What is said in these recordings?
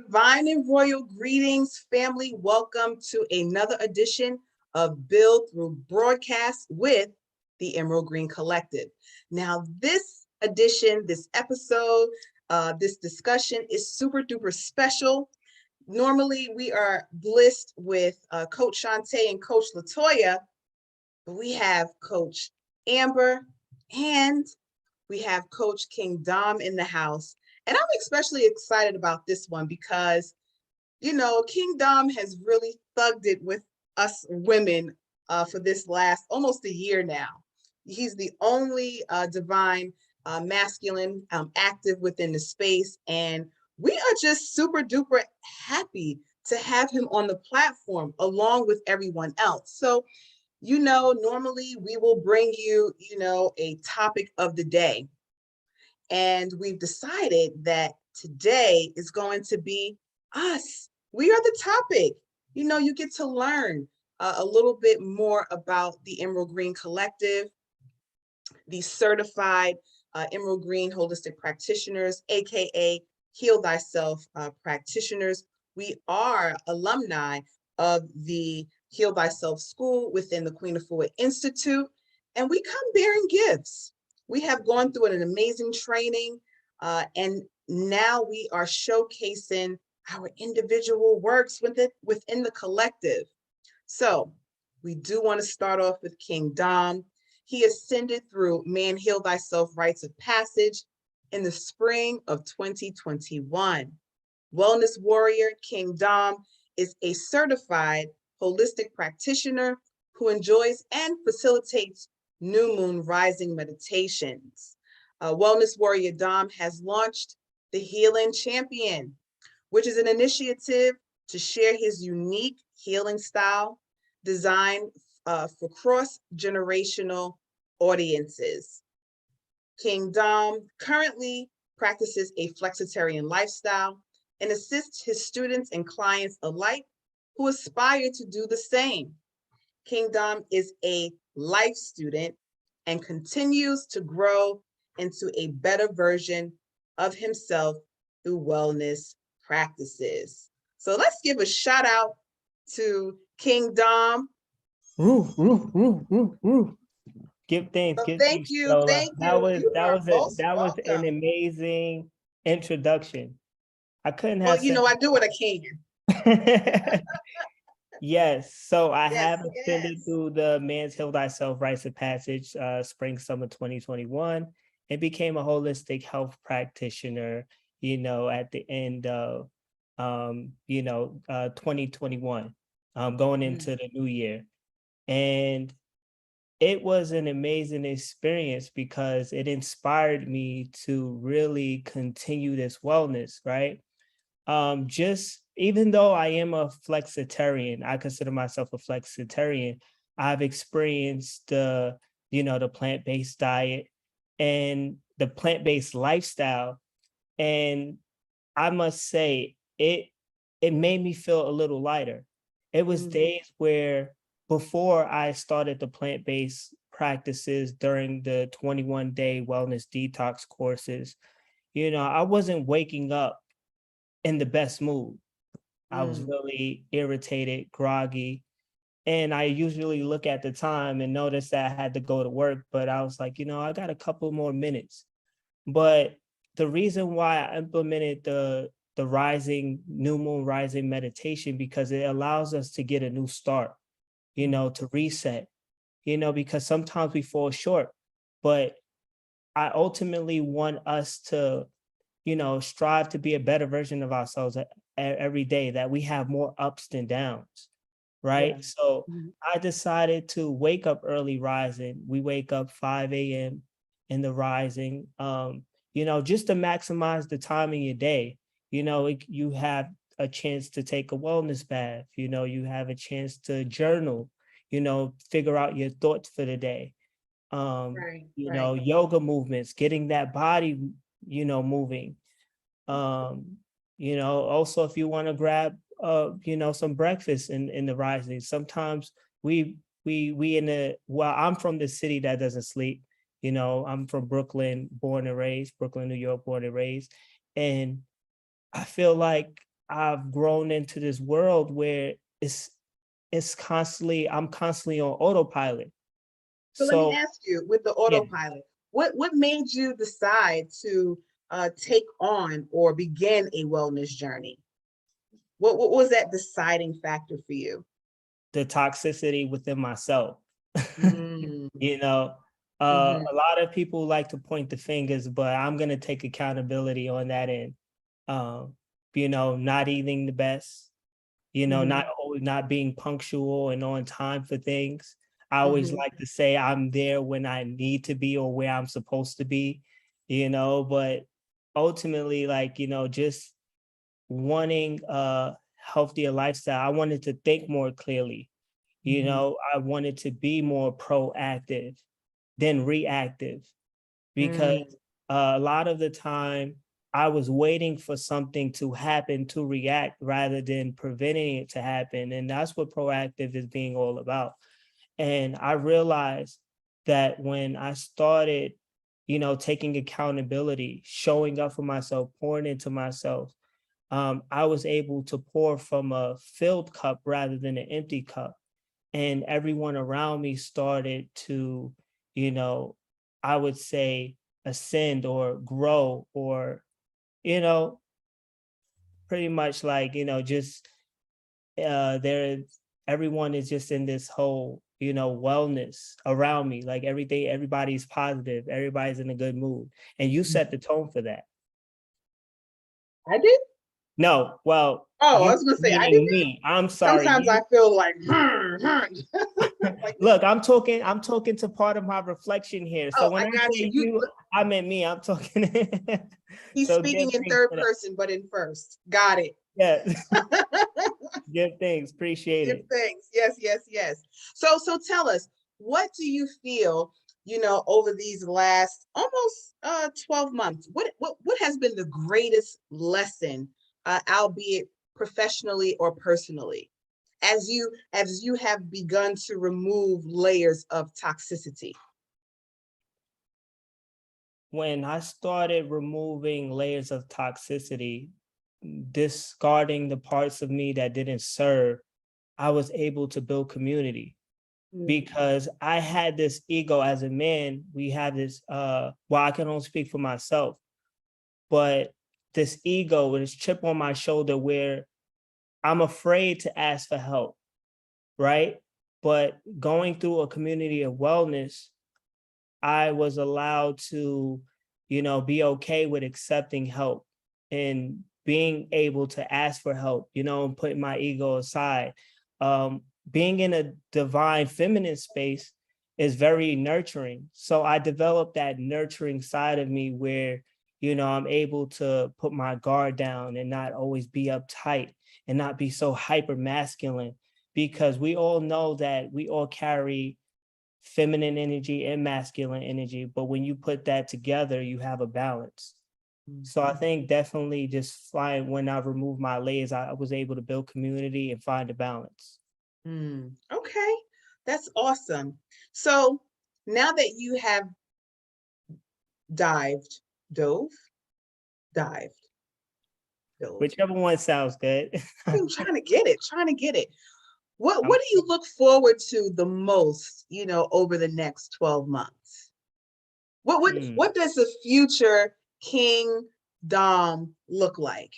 Divine and royal greetings, family. Welcome to another edition of Build Through Broadcast with the Emerald Green Collective. Now, this edition, this episode, this discussion is super duper special. Normally, we are blessed with Coach Shanta and Coach Latoya, but we have Coach Amber and we have Coach King Dom in the house. And I'm especially excited about this one because, you know, King Dom has really thugged it with us women for this last almost a year now. He's the only divine masculine active within the space. And we are just super duper happy to have him on the platform along with everyone else. So, you know, normally we will bring you, you know, a topic of the day. And we've decided that today is going to be us. We are the topic. You know, you get to learn a little bit more about the Emerald Green Collective, the certified Emerald Green Holistic Practitioners, AKA Heal Thyself practitioners. We are alumni of the Heal Thyself School within the Queen Afua Institute, and we come bearing gifts. We have gone through an amazing training, and now we are showcasing our individual works within the collective. So we do want to start off with King Dom. He ascended through Man Heal Thyself rites of passage in the spring of 2021. Wellness warrior King Dom is a certified holistic practitioner who enjoys and facilitates new moon rising meditations. Wellness warrior Dom has launched the Healing Champion, which is an initiative to share his unique healing style designed for cross-generational audiences. King Dom currently practices a flexitarian lifestyle and assists his students and clients alike who aspire to do the same. King Dom is a life student and continues to grow into a better version of himself through wellness practices. So let's give a shout out to King Dom. Give thanks. So Give thank thanks, you, Lola. thank you. That was an amazing introduction. I couldn't have. Well, you know, I do what I can. Yes, so I yes, have ascended through the Man's Heal Thyself rites of passage, spring summer 2021, and became a holistic health practitioner. You know, at the end of 2021, going into the new year, and it was an amazing experience because it inspired me to really continue this wellness, right? Just even though I am a flexitarian, I consider myself a flexitarian, I've experienced the plant-based diet and the plant-based lifestyle. And I must say, it made me feel a little lighter. It was days where before I started the plant-based practices during the 21-day wellness detox courses, I wasn't waking up in the best mood. I was really irritated, groggy. And I usually look at the time and notice that I had to go to work, but I was like, I got a couple more minutes. But the reason why I implemented the new moon rising meditation, because it allows us to get a new start, to reset, because sometimes we fall short. But I ultimately want us to strive to be a better version of ourselves every day, that we have more ups than downs, right? Yeah. So I decided to wake up early rising. We wake up 5 a.m. in the rising, just to maximize the time in your day. You have a chance to take a wellness bath, you have a chance to journal, figure out your thoughts for the day. Yoga movements, getting that body moving. Also, if you want to grab some breakfast in the rising, sometimes I'm from the city that doesn't sleep. I'm from Brooklyn, New York, born and raised. And I feel like I've grown into this world where I'm constantly on autopilot. So let me So ask you, with the yeah, autopilot, what made you decide to take on or begin a wellness journey? What was that deciding factor for you? the toxicity within myself. Mm, You know, mhm, a lot of people like to point the fingers, but I'm gonna take accountability on that end. Um, not eating the best, mhm, not being punctual and on time for things. I always mhm, like to say I'm there when I need to be or where I'm supposed to be, but ultimately, like, just wanting a healthier lifestyle. I wanted to think more clearly. mhm, I wanted to be more proactive than reactive because mm, a lot of the time I was waiting for something to happen to react rather than preventing it to happen. And that's what proactive is being all about. And I realized that when I started, taking accountability, showing up for myself, pouring into myself, I was able to pour from a filled cup rather than an empty cup. And everyone around me started to, you know, I would say ascend or grow or, you know, pretty much like, just there, everyone is just in this whole, wellness around me. Like every day, everybody's positive, everybody's in a good mood. And you mhm. set the tone for that. I did? No, well, Oh, I you was gonna say I did meaning that. me. I'm sorry. Sometimes I You feel like, like look, I'm talking to part of my reflection here. So oh, when I I got you. say you, I meant me. I'm talking. He's So give speaking in thanks third for that. person, but in first. Got it. Yeah, give thanks. Appreciate Give it. thanks. Yes, yes, yes. So tell us, what do you feel, over these last almost 12 months? What has been the greatest lesson, albeit professionally or personally, as you have begun to remove layers of toxicity? When I started removing layers of toxicity, discarding the parts of me that didn't serve, I was able to build community Mm, because I had this ego as a man. We have this, well, I can only speak for myself, but this ego, this chip on my shoulder where I'm afraid to ask for help, right? But going through a community of wellness, I was allowed to, be okay with accepting help and being able to ask for help, and putting my ego aside. Being in a divine feminine space is very nurturing. So I developed that nurturing side of me where, I'm able to put my guard down and not always be uptight and not be so hyper masculine, because we all know that we all carry feminine energy and masculine energy, but when you put that together, you have a balance. mm, So I think definitely just when I removed my layers, I was able to build community and find a balance. mm. Okay, that's awesome. So now that you have dived, dove, dived, dove. Whichever one sounds good. I'm trying to get it, trying to get it. What do you look forward to the most, over the next 12 months? What what Hmm. what does the future King Dom look like?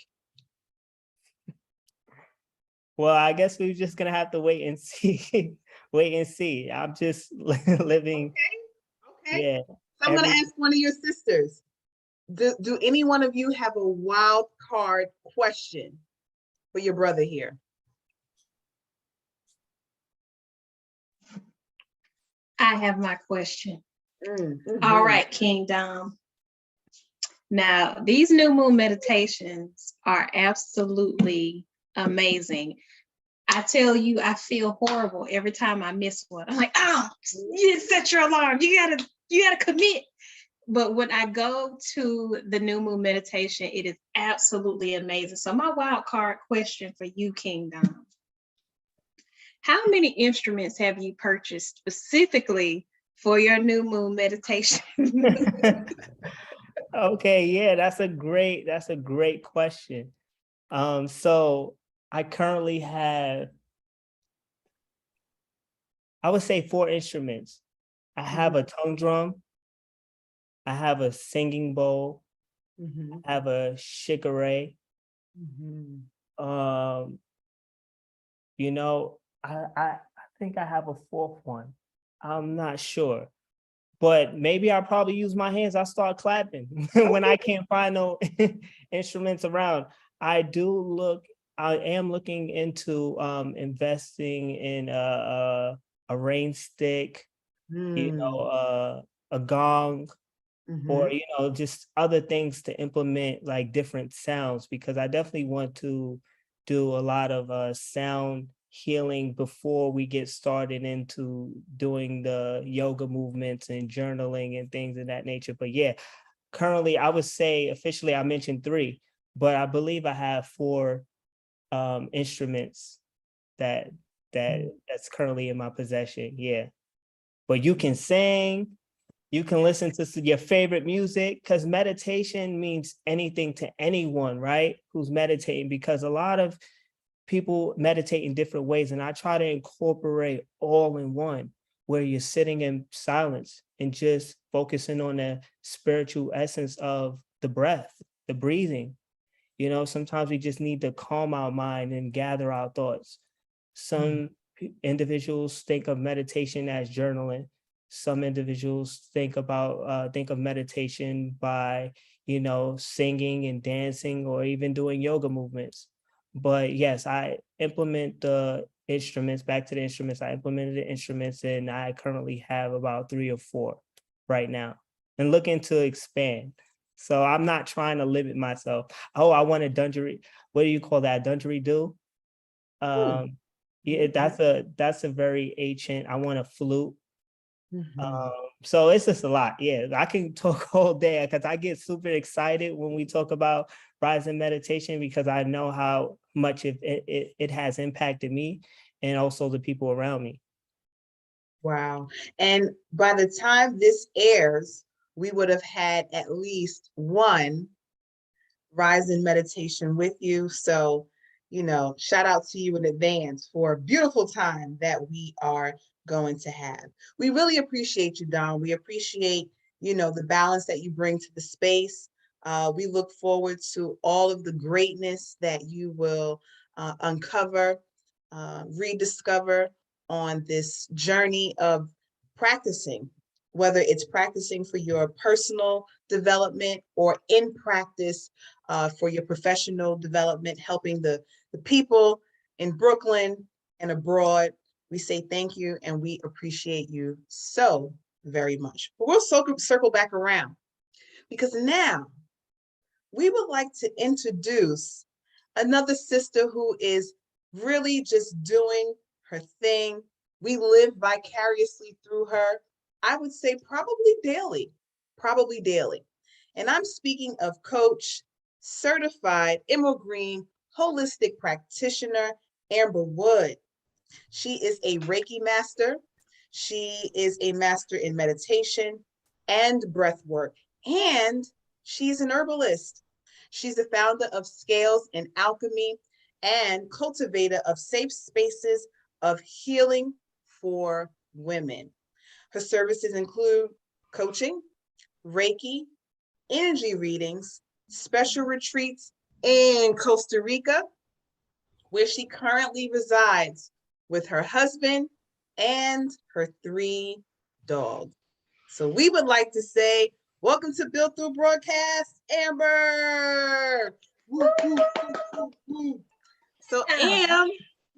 Well, I guess we're just gonna have to wait and see. Wait and see. I'm just living, Okay, okay. yeah, So I'm gonna every ask one of your sisters. Do any one of you have a wild card question for your brother here? I have my question. All Mhm. right, King Dom. Now, these new moon meditations are absolutely amazing. I tell you, I feel horrible every time I miss one. I'm like, oh, you didn't set your alarm. You gotta commit. But when I go to the new moon meditation, it is absolutely amazing. So my wild card question for you, King Dom. How many instruments have you purchased specifically for your new moon meditation? Okay, yeah, that's a great question. So I currently have, I would say 4 instruments. I have a tongue drum, I have a singing bowl, Mhm, I have a shikare. mhm. Um, you know, I think I have a 4th one. I'm not sure. But maybe I'll probably use my hands. I start clapping when I can't find no instruments around. I am looking into investing in a rain stick, you know, Mm, a gong, or mhm, just other things to implement like different sounds, because I definitely want to do a lot of sound healing before we get started into doing the yoga movements and journaling and things of that nature. But yeah, currently I would say officially I mentioned 3, but I believe I have 4 instruments that that's currently in my possession. Yeah, but you can sing, you can listen to your favorite music, because meditation means anything to anyone, right? Who's meditating, because a lot of people meditate in different ways. And I try to incorporate all in one, where you're sitting in silence and just focusing on the spiritual essence of the breath, the breathing. Sometimes we just need to calm our mind and gather our thoughts. Some individuals think of meditation as journaling. Some individuals think of meditation by, singing and dancing, or even doing yoga movements. But yes, I implement the instruments. Back to the instruments, I implemented the instruments, and I currently have about 3 or 4 right now, and looking to expand. So I'm not trying to limit myself. Oh, I want a dungery. What do you call that? Didgeridoo? mm, Yeah, okay. that's a very ancient. I want a flute. Mhm. So it's just a lot. Yeah, I can talk all day, because I get super excited when we talk about rising meditation, because I know how much it has impacted me and also the people around me. Wow. And by the time this airs, we would have had at least one rise in meditation with you. So, shout out to you in advance for a beautiful time that we are going to have. We really appreciate you, Don. We appreciate, the balance that you bring to the space. We look forward to all of the greatness that you will uncover, rediscover on this journey of practicing, whether it's practicing for your personal development or in practice for your professional development, helping the people in Brooklyn and abroad. We say thank you and we appreciate you so very much. But we'll circle back around, because now we would like to introduce another sister who is really just doing her thing. We live vicariously through her. I would say probably daily, probably daily. And I'm speaking of Coach, certified Emerald Green holistic practitioner, Amber Wood. She is a Reiki master. She is a master in meditation and breath work, and she's an herbalist. She's the founder of Scales and Alchemy and cultivator of safe spaces of healing for women. Her services include coaching, Reiki, energy readings, special retreats in Costa Rica, where she currently resides with her husband and her 3 dogs. So we would like to say, welcome to Built Through Broadcast, Amber. Woo, woo, woo, woo, woo. So Am,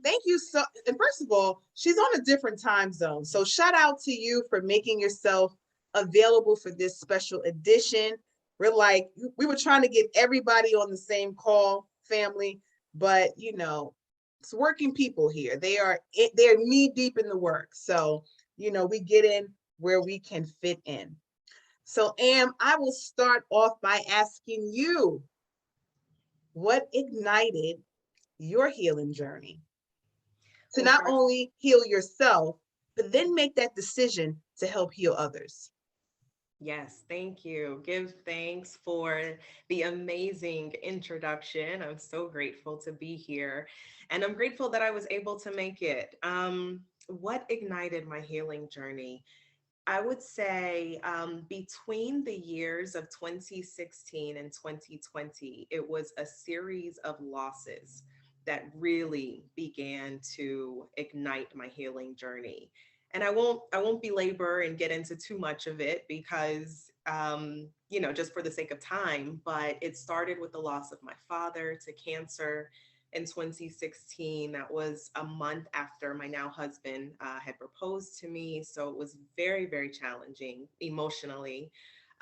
thank you so, and first of all, she's on a different time zone. So shout out to you for making yourself available for this special edition. We were trying to get everybody on the same call, family, but it's working people here. They're knee deep in the work. So, we get in where we can fit in. So Am, I will start off by asking you, what ignited your healing journey to Well, not first, only heal yourself, but then make that decision to help heal others? Yes, thank you. Give thanks for the amazing introduction. I'm so grateful to be here, and I'm grateful that I was able to make it. What ignited my healing journey? I would say between the years of 2016 and 2020, it was a series of losses that really began to ignite my healing journey. And I won't belabor and get into too much of it because just for the sake of time, but it started with the loss of my father to cancer in 2016. That was a month after my now husband had proposed to me. So it was very, very challenging emotionally.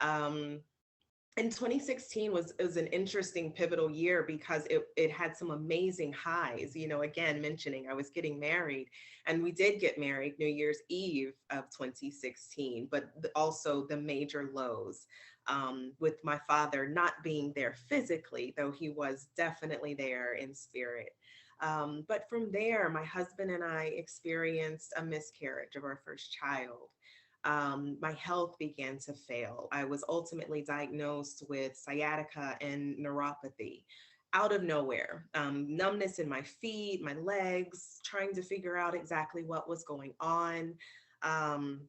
Um, and 2016 was an interesting pivotal year because it had some amazing highs. Again, mentioning I was getting married, and we did get married New Year's Eve of 2016, but also the major lows, with my father not being there physically, though he was definitely there in spirit. But from there, my husband and I experienced a miscarriage of our first child. My health began to fail. I was ultimately diagnosed with sciatica and neuropathy out of nowhere, numbness in my feet, my legs, trying to figure out exactly what was going on. Um,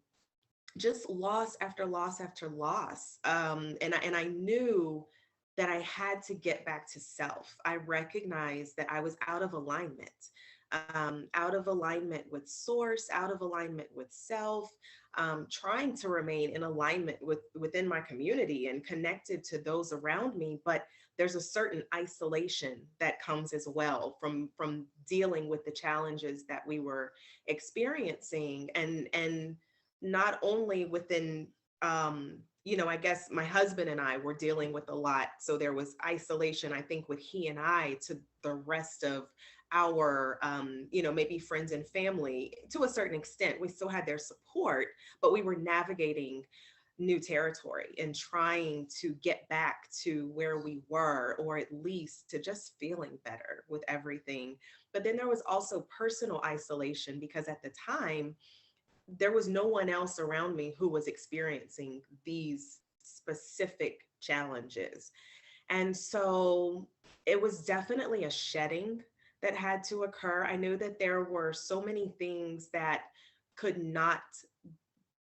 just loss after loss after loss. And I knew that I had to get back to self. I recognized that I was out of alignment, out of alignment with source, out of alignment with self, trying to remain in alignment within my community and connected to those around me. But there's a certain isolation that comes as well from dealing with the challenges that we were experiencing, and not only within, I guess my husband and I were dealing with a lot. So there was isolation, I think, with he and I to the rest of our, maybe friends and family to a certain extent. We still had their support, but we were navigating new territory and trying to get back to where we were, or at least to just feeling better with everything. But then there was also personal isolation because at the time, there was no one else around me who was experiencing these specific challenges. And so it was definitely a shedding that had to occur. I knew that there were so many things that could not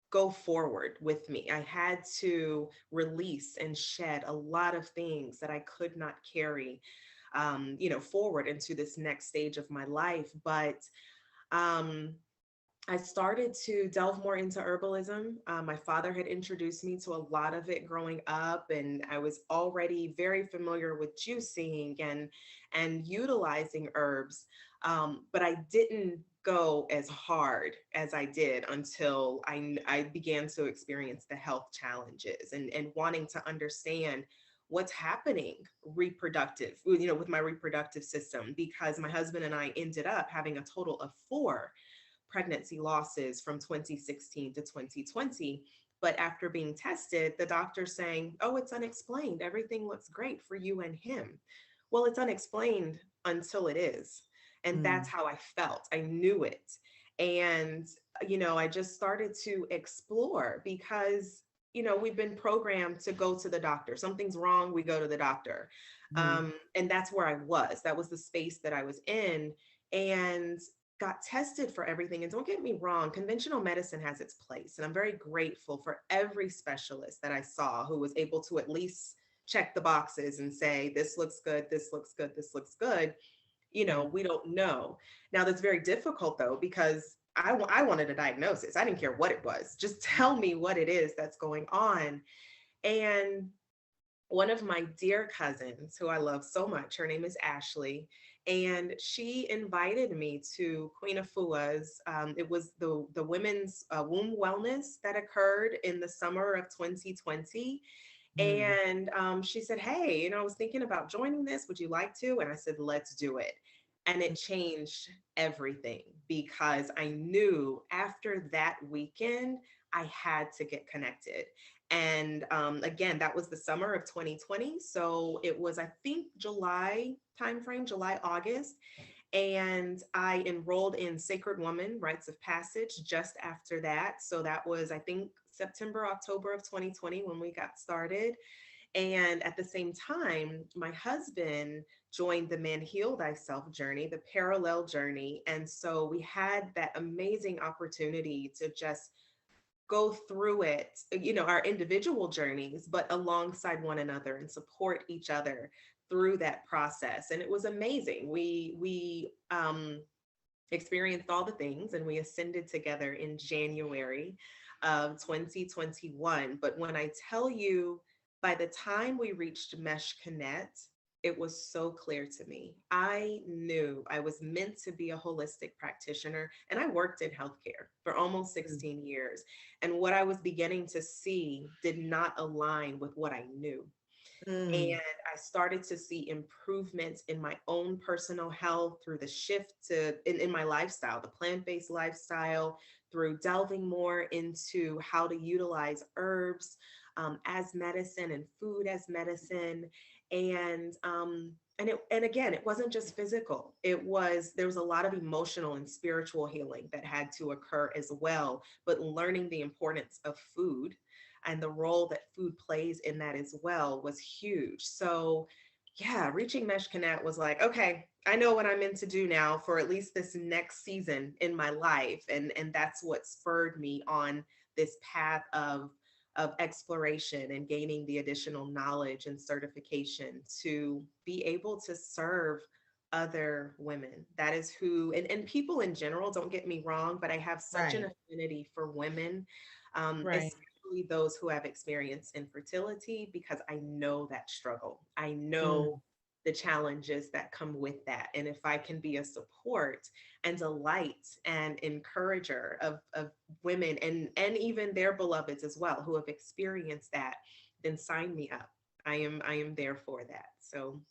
go forward with me. I had to release and shed a lot of things that I could not carry, forward into this next stage of my life. But um, I started to delve more into herbalism. My father had introduced me to a lot of it growing up, and I was already very familiar with juicing and utilizing herbs. But I didn't go as hard as I did until I began to experience the health challenges and wanting to understand what's happening reproductive, with my reproductive system, because my husband and I ended up having a total of 4 pregnancy losses from 2016 to 2020. But after being tested, the doctor's saying, oh, it's unexplained. Everything looks great for you and him. Well, it's unexplained until it is. And that's how I felt. I knew it. And, I just started to explore because, we've been programmed to go to the doctor. Something's wrong, we go to the doctor. And that's where I was. That was the space that I was in. And got tested for everything. And don't get me wrong, conventional medicine has its place. And I'm very grateful for every specialist that I saw who was able to at least check the boxes and say, this looks good, this looks good, this looks good. We don't know. Now, that's very difficult, though, because I wanted a diagnosis. I didn't care what it was. Just tell me what it is that's going on. And one of my dear cousins, who I love so much, her name is Ashley, and she invited me to Queen Afua's. It was the women's womb wellness that occurred in the summer of 2020. And she said, hey, I was thinking about joining this. Would you like to? And I said, let's do it. And it changed everything because I knew after that weekend, I had to get connected. And again, that was the summer of 2020. So it was, I think, July timeframe, July, August. And I enrolled in Sacred Woman Rites of Passage just after that. So that was, I think, September, October of 2020 when we got started. And at the same time, my husband joined the Man Heal Thyself journey, the parallel journey. And so we had that amazing opportunity to just go through it, our individual journeys, but alongside one another and support each other through that process. And it was amazing. We experienced all the things and we ascended together in January of 2021. But when I tell you, by the time we reached Mesh Connect, it was so clear to me. I knew I was meant to be a holistic practitioner, and I worked in healthcare for almost 16 years. And what I was beginning to see did not align with what I knew. Mm. And I started to see improvements in my own personal health through the shift in my lifestyle, the plant-based lifestyle, through delving more into how to utilize herbs as medicine and food as medicine. And again, it wasn't just physical. There was a lot of emotional and spiritual healing that had to occur as well, but learning the importance of food and the role that food plays in that as well was huge. So yeah, reaching Mesh Connect was like, okay, I know what I'm meant to do now for at least this next season in my life. And that's what spurred me on this path of exploration and gaining the additional knowledge and certification to be able to serve other women. That is who, and people in general, don't get me wrong, but I have such an Right. affinity for women, Right. especially those who have experienced infertility, because I know that struggle. I Mm. know the challenges that come with that. And if I can be a support and a light and encourager of women and even their beloveds as well who have experienced that, then sign me up. I am there for that. So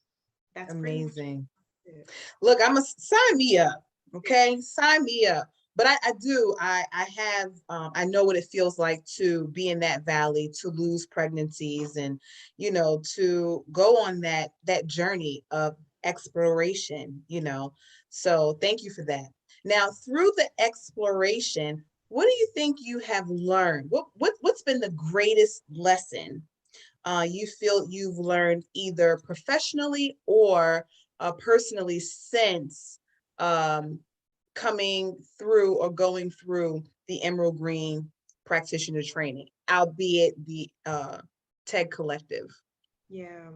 that's pretty much Amazing. it. Look, I'm a sign me up. Okay, sign me up. But I have I know what it feels like to be in that valley, to lose pregnancies, and to go on that journey of exploration. So thank you for that. Now, through the exploration, what do you think you have learned? What's been the greatest lesson you feel you've learned either professionally or personally since um, coming through or going through the Emerald Green practitioner training, albeit the TEG collective? Yeah.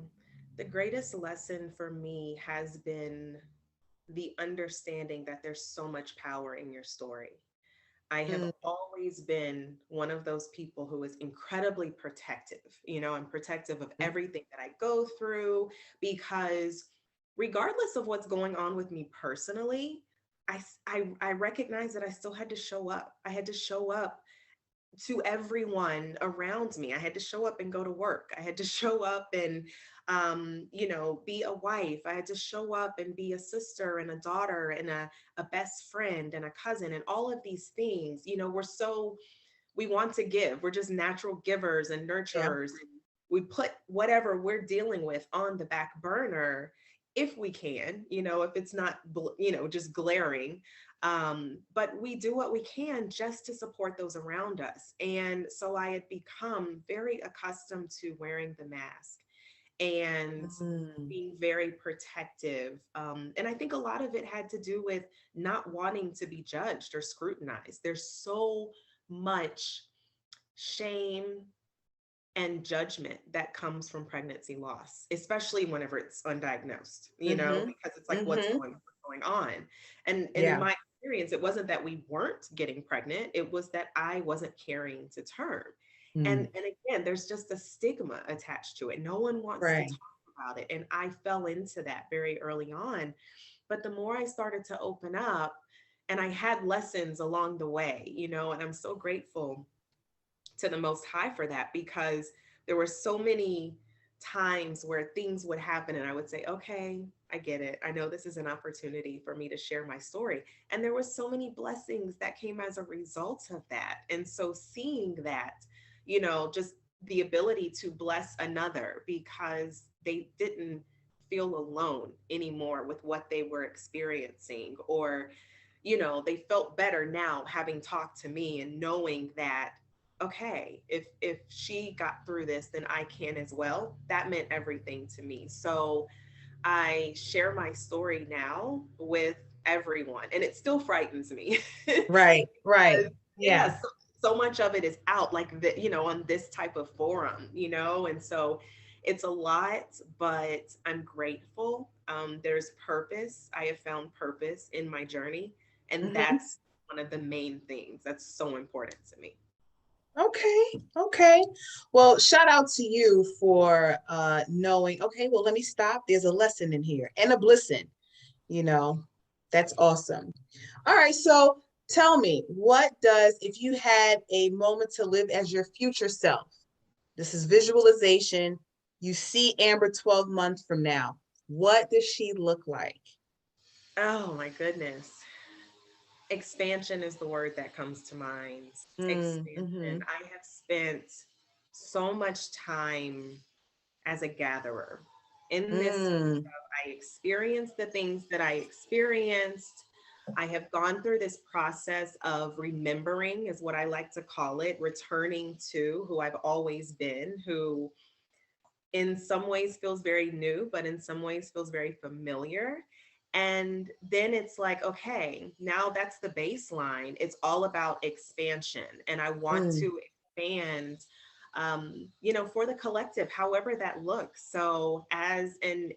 The greatest lesson for me has been the understanding that there's so much power in your story. I have Mm, always been one of those people who is incredibly protective. I'm protective of everything that I go through because regardless of what's going on with me personally, I recognize that I still had to show up. I had to show up to everyone around me. I had to show up and go to work. I had to show up and, be a wife. I had to show up and be a sister and a daughter and a best friend and a cousin and all of these things. We want to give. We're just natural givers and yeah, nurturers. And we put whatever we're dealing with on the back burner if we can, if it's not, just glaring. But we do what we can just to support those around us. And so I had become very accustomed to wearing the mask and mm, being very protective. And I think a lot of it had to do with not wanting to be judged or scrutinized. There's so much shame and judgment that comes from pregnancy loss, especially whenever it's undiagnosed, mm-hmm, because it's like, mm-hmm, what's going on? And in yeah, my experience, it wasn't that we weren't getting pregnant, it was that I wasn't carrying to term. And mm, and again, there's just a stigma attached to it. No one wants to right, talk about it. And I fell into that very early on. But the more I started to open up, and I had lessons along the way, and I'm so grateful to the Most High for that, because there were so many times where things would happen and I would say, okay, I get it. I know this is an opportunity for me to share my story. And there were so many blessings that came as a result of that. And so seeing that, just the ability to bless another because they didn't feel alone anymore with what they were experiencing, or they felt better now having talked to me and knowing that okay, if she got through this, then I can as well. That meant everything to me. So I share my story now with everyone, and it still frightens me. Right, right. Yeah. Yes, so much of it is out like the, on this type of forum, and so it's a lot, but I'm grateful. There's purpose. I have found purpose in my journey, and Mhm. that's one of the main things that's so important to me. Okay, okay. Well, shout out to you for knowing, okay, well, let me stop. There's a lesson in here and a blessing, you know. That's awesome. All right, so tell me, if you had a moment to live as your future self, this is visualization, you see Amber 12 months from now, what does she look like? Oh my goodness. Expansion is the word that comes to mind. Expansion. Mm-hmm. I have spent so much time as a gatherer in this space. Mm, I experienced the things that I experienced. I have gone through this process of remembering, is what I like to call it, returning to who I've always been, who in some ways feels very new, but in some ways feels very familiar. And then it's like, okay, now that's the baseline. It's all about expansion. And I want mm, to expand, for the collective, however that looks. So as an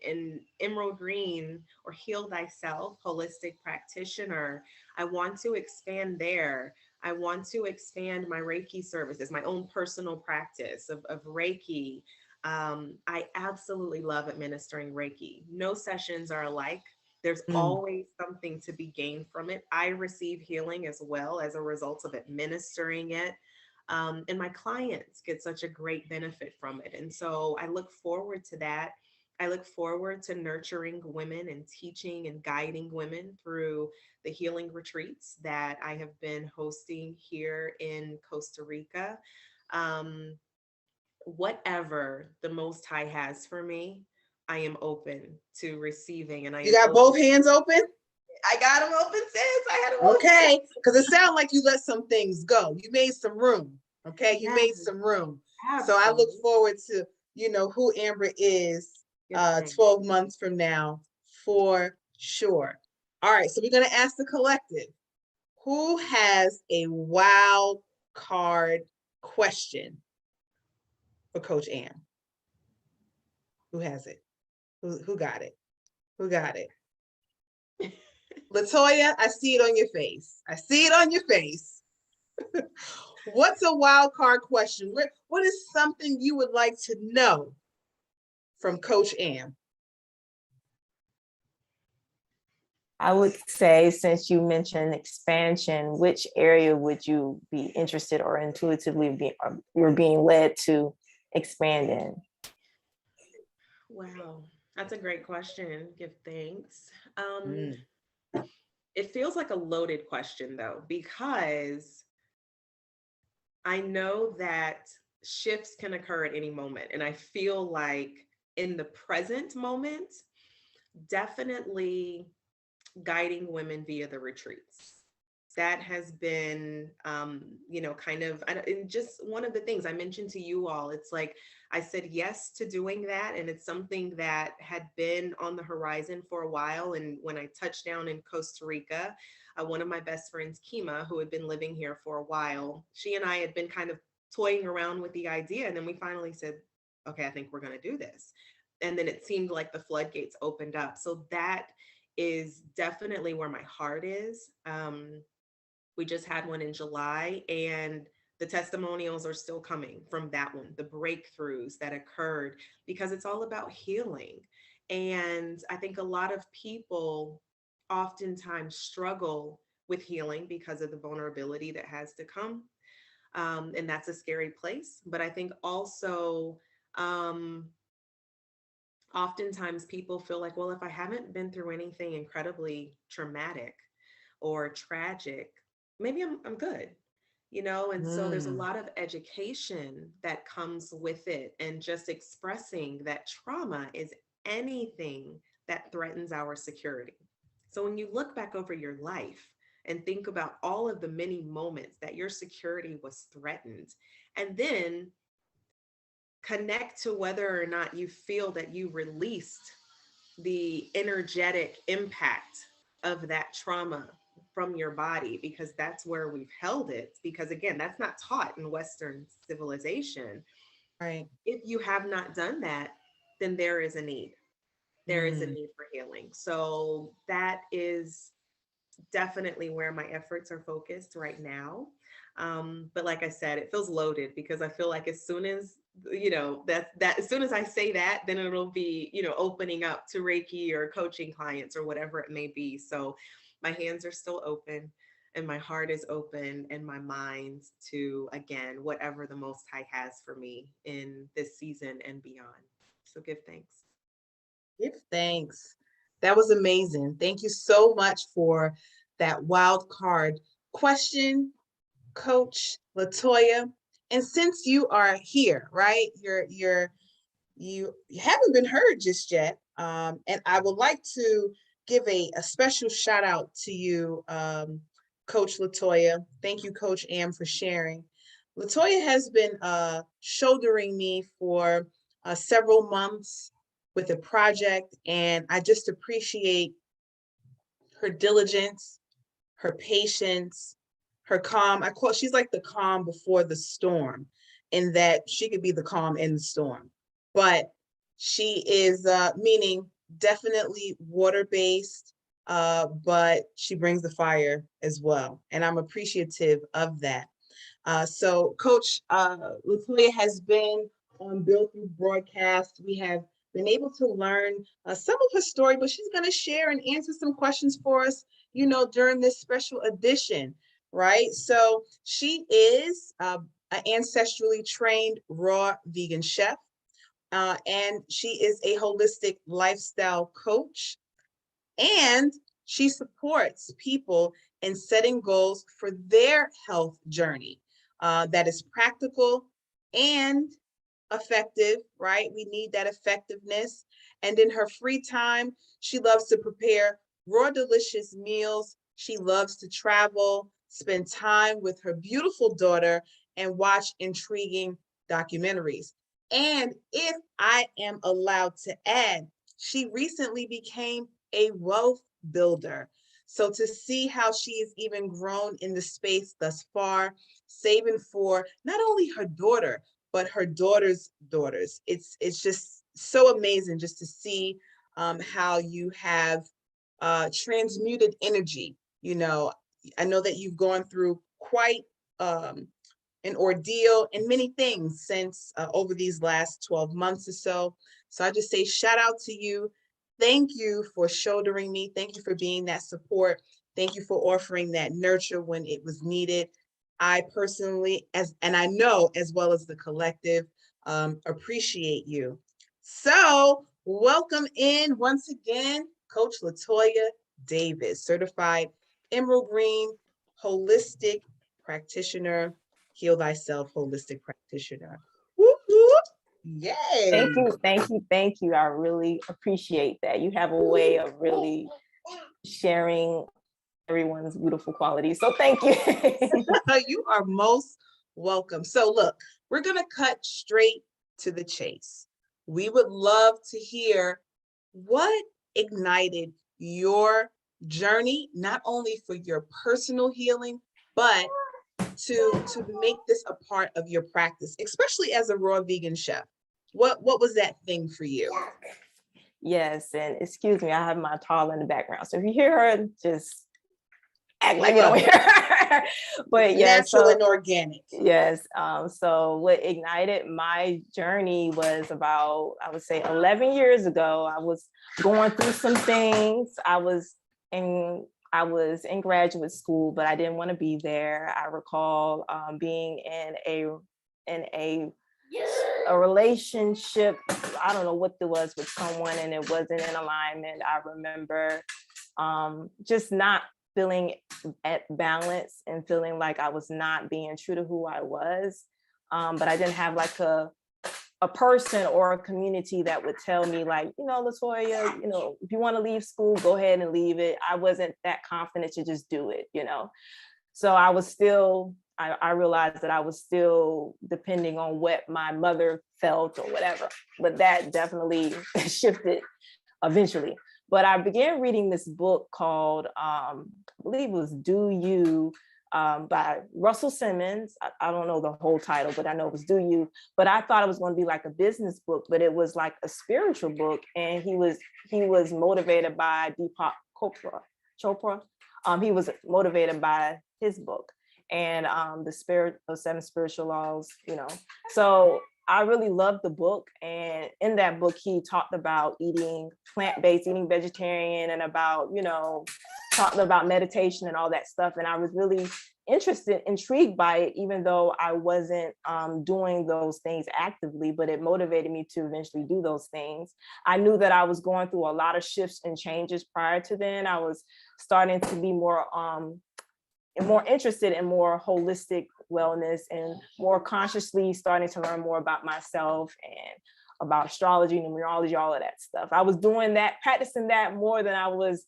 Emerald Green or Heal Thyself holistic practitioner, I want to expand there. I want to expand my Reiki services, my own personal practice of Reiki. I absolutely love administering Reiki. No sessions are alike. There's mm, always something to be gained from it. I receive healing as well as a result of administering it. And my clients get such a great benefit from it. And so I look forward to that. I look forward to nurturing women and teaching and guiding women through the healing retreats that I have been hosting here in Costa Rica. Um, Whatever the Most High has for me, I am open to receiving, and I you am got open. both hands open? I got them open, sis. I had them open. Okay, because it sounds like you let some things go. You made some room. Okay, you Yes, made some room. So I look absolutely. forward to, who Amber is Give thanks. 12 months from now for sure. All right, so we're gonna ask the collective, who has a wild card question for Coach Am? Who has it? Who got it? Who got it? Latoya, I see it on your face. I see it on your face. What's a wild card question? What is something you would like to know from Coach Am? I would say, since you mentioned expansion, which area would you be interested or intuitively you're being led to expand in? Wow, that's a great question. Give thanks. Mm, It feels like a loaded question though, because I know that shifts can occur at any moment. And I feel like in the present moment, definitely guiding women via the retreats. That has been, kind of, and just one of the things I mentioned to you all. It's like I said yes to doing that, and it's something that had been on the horizon for a while. And when I touched down in Costa Rica, one of my best friends, Kima, who had been living here for a while, she and I had been kind of toying around with the idea, and then we finally said, "Okay, I think we're going to do this." And then it seemed like the floodgates opened up. So that is definitely where my heart is. We just had one in July, and the testimonials are still coming from that one, the breakthroughs that occurred, because it's all about healing. And I think a lot of people oftentimes struggle with healing because of the vulnerability that has to come. And that's a scary place. But I think also, oftentimes people feel like, well, if I haven't been through anything incredibly traumatic or tragic, maybe I'm good, And so there's a mm, lot of education that comes with it, and just expressing that trauma is anything that threatens our security. So when you look back over your life, and think about all of the many moments that your security was threatened. And then connect to whether or not you feel that you released the energetic impact of that trauma from your body, because that's where we've held it. Because again, that's not taught in Western civilization. Right. If you have not done that, then there is a need. There is a need for healing. So that is definitely where my efforts are focused right now. But like I said, it feels loaded because I feel like as soon as as soon as I say that, then it'll be, opening up to Reiki or coaching clients or whatever it may be. So my hands are still open and my heart is open and my mind to, again, whatever the Most High has for me in this season and beyond. So give thanks. Give thanks. That was amazing. Thank you so much for that wild card question, Coach Latoya. And since you are here, right, you haven't been heard just yet. And I would like to give a special shout out to you, Coach Latoya. Thank you, Coach Am, for sharing. Latoya has been shouldering me for several months with a project, and I just appreciate her diligence, her patience, her calm. She's like the calm before the storm, in that she could be the calm in the storm. But she is meaning definitely water-based, but she brings the fire as well. And I'm appreciative of that. So Coach Latoya has been on Built Through Broadcast. We have been able to learn some of her story, but she's going to share and answer some questions for us, during this special edition, right? So she is an ancestrally trained raw vegan chef, and she is a holistic lifestyle coach, and she supports people in setting goals for their health journey that is practical and effective, right? We need that effectiveness. And in her free time, she loves to prepare raw, delicious meals. She loves to travel, spend time with her beautiful daughter, and watch intriguing documentaries. And if I am allowed to add, she recently became a wealth builder. So to see how she has even grown in the space thus far, saving for not only her daughter, but her daughter's daughters. It's just so amazing just to see how you have transmuted energy. I know that you've gone through quite an ordeal and many things since over these last 12 months or so. So I just say shout out to you. Thank you for shouldering me. Thank you for being that support. Thank you for offering that nurture when it was needed. I personally, and I know as well as the collective, appreciate you. So welcome in once again, Coach Latoya Davis, certified Emerald Green holistic practitioner, Heal Thyself holistic practitioner. Whoop, whoop. Yay. Thank you. I really appreciate that. You have a way of really sharing everyone's beautiful qualities. So thank you. You are most welcome. So look, we're going to cut straight to the chase. We would love to hear what ignited your journey, not only for your personal healing, but to make this a part of your practice, especially as a raw vegan chef. What was that thing for you? Yes, and excuse me, I have my tall in the background. So if you hear her, just act like you don't hear her. But yes, natural and organic. Yes. So what ignited my journey was about, I would say 11 years ago. I was going through some things. I was in graduate school, but I didn't want to be there. I recall being in a relationship. I don't know what it was with someone, and it wasn't in alignment. I remember just not feeling at balance and feeling like I was not being true to who I was. But I didn't have like a a person or a community that would tell me like, Latoya, if you want to leave school, go ahead and leave it. I wasn't that confident to just do it, So I was still, I realized that I was still depending on what my mother felt or whatever, but that definitely shifted eventually. But I began reading this book called, I believe it was Do You, by Russell Simmons. I don't know the whole title, but I know it was Do You. But I thought it was going to be like a business book, but it was like a spiritual book. And he was motivated by Deepak Chopra. He was motivated by his book and the 7 spiritual laws, So I really loved the book. And in that book, he talked about eating plant-based, eating vegetarian, and about, talking about meditation and all that stuff. And I was really intrigued by it, even though I wasn't doing those things actively, but it motivated me to eventually do those things. I knew that I was going through a lot of shifts and changes prior to then. I was starting to be more interested in more holistic wellness and more consciously starting to learn more about myself and about astrology, numerology, all of that stuff. I was doing that, practicing that more than I was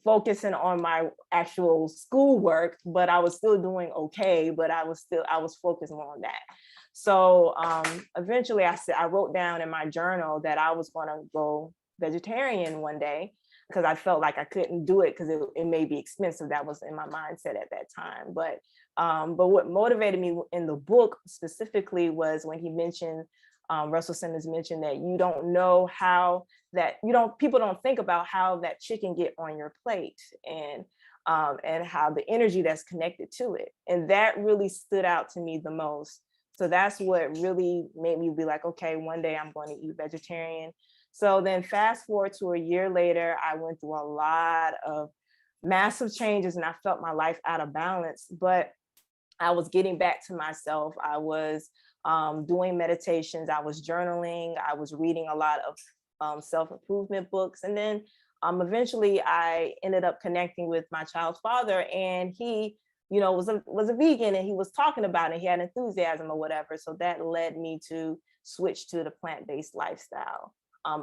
focusing on my actual schoolwork, but I was still doing okay, but I was focusing on that. So eventually I wrote down in my journal that I was going to go vegetarian one day, because I felt like I couldn't do it because it may be expensive. That was in my mindset at that time. But what motivated me in the book specifically was when he mentioned, Russell Simmons mentioned that you don't know how that, people don't think about how that chicken get on your plate and how the energy that's connected to it. And that really stood out to me the most. So that's what really made me be like, okay, one day I'm going to eat vegetarian. So then fast forward to a year later, I went through a lot of massive changes and I felt my life out of balance, but I was getting back to myself. I was doing meditations, I was journaling, I was reading a lot of self-improvement books. And then eventually I ended up connecting with my child's father, and he, was a vegan, and he was talking about it. He had enthusiasm or whatever. So that led me to switch to the plant-based lifestyle.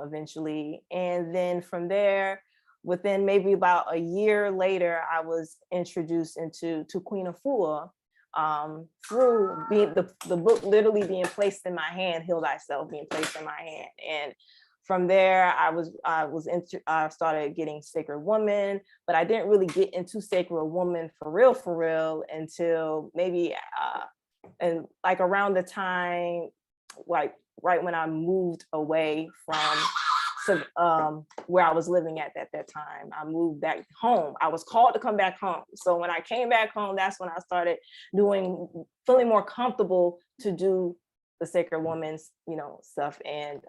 Eventually. And then from there, within maybe about a year later, I was introduced to Queen Afua through the book literally being placed in my hand, Heal Thyself being placed in my hand. And from there, I started getting Sacred Woman, but I didn't really get into Sacred Woman for real until maybe and like around the time, like right when I moved away from where I was living at that time. I moved back home. I was called to come back home. So when I came back home, that's when I started feeling more comfortable to do the Sacred Woman's, stuff. And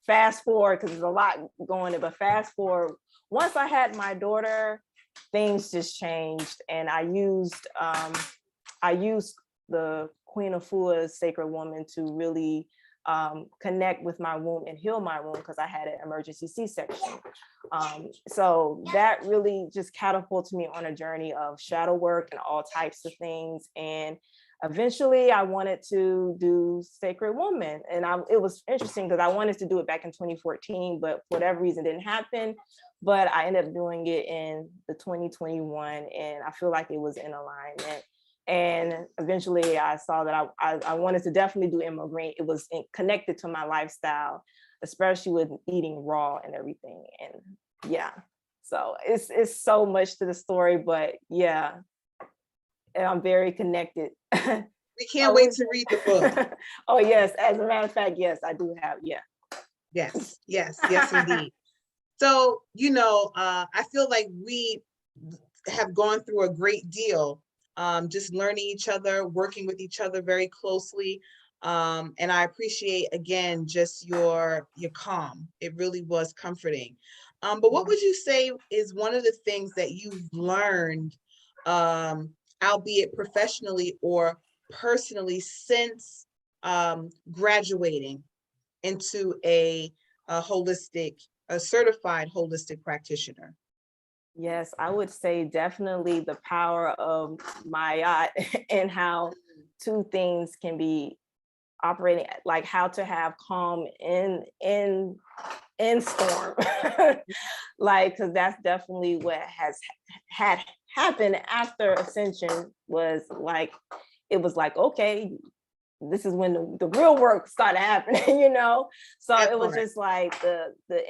fast forward, because there's a lot going on, but fast forward, once I had my daughter, things just changed. And I used the Queen Afua's Sacred Woman to really connect with my womb and heal my womb, because I had an emergency C-section. So that really just catapulted me on a journey of shadow work and all types of things. And eventually I wanted to do Sacred Woman. And it was interesting because I wanted to do it back in 2014, but for whatever reason it didn't happen. But I ended up doing it in the 2021, and I feel like it was in alignment. And eventually I saw that I wanted to definitely do Emerald Green. It was connected to my lifestyle, especially with eating raw and everything. And yeah, so it's so much to the story, but yeah, and I'm very connected. We can't wait to read the book. Oh yes, as a matter of fact, yes, I do have, yeah. Yes, indeed. So, I feel like we have gone through a great deal, just learning each other, working with each other very closely. And I appreciate, again, just your calm. It really was comforting. But what would you say is one of the things that you've learned, albeit professionally or personally, since graduating into a certified holistic practitioner? Yes, I would say definitely the power of Mayat and how two things can be operating, like how to have calm in storm. Like, because that's definitely what had happened after ascension. Was like, it was like, okay, this is when the real work started happening, you know? So That it was part. just like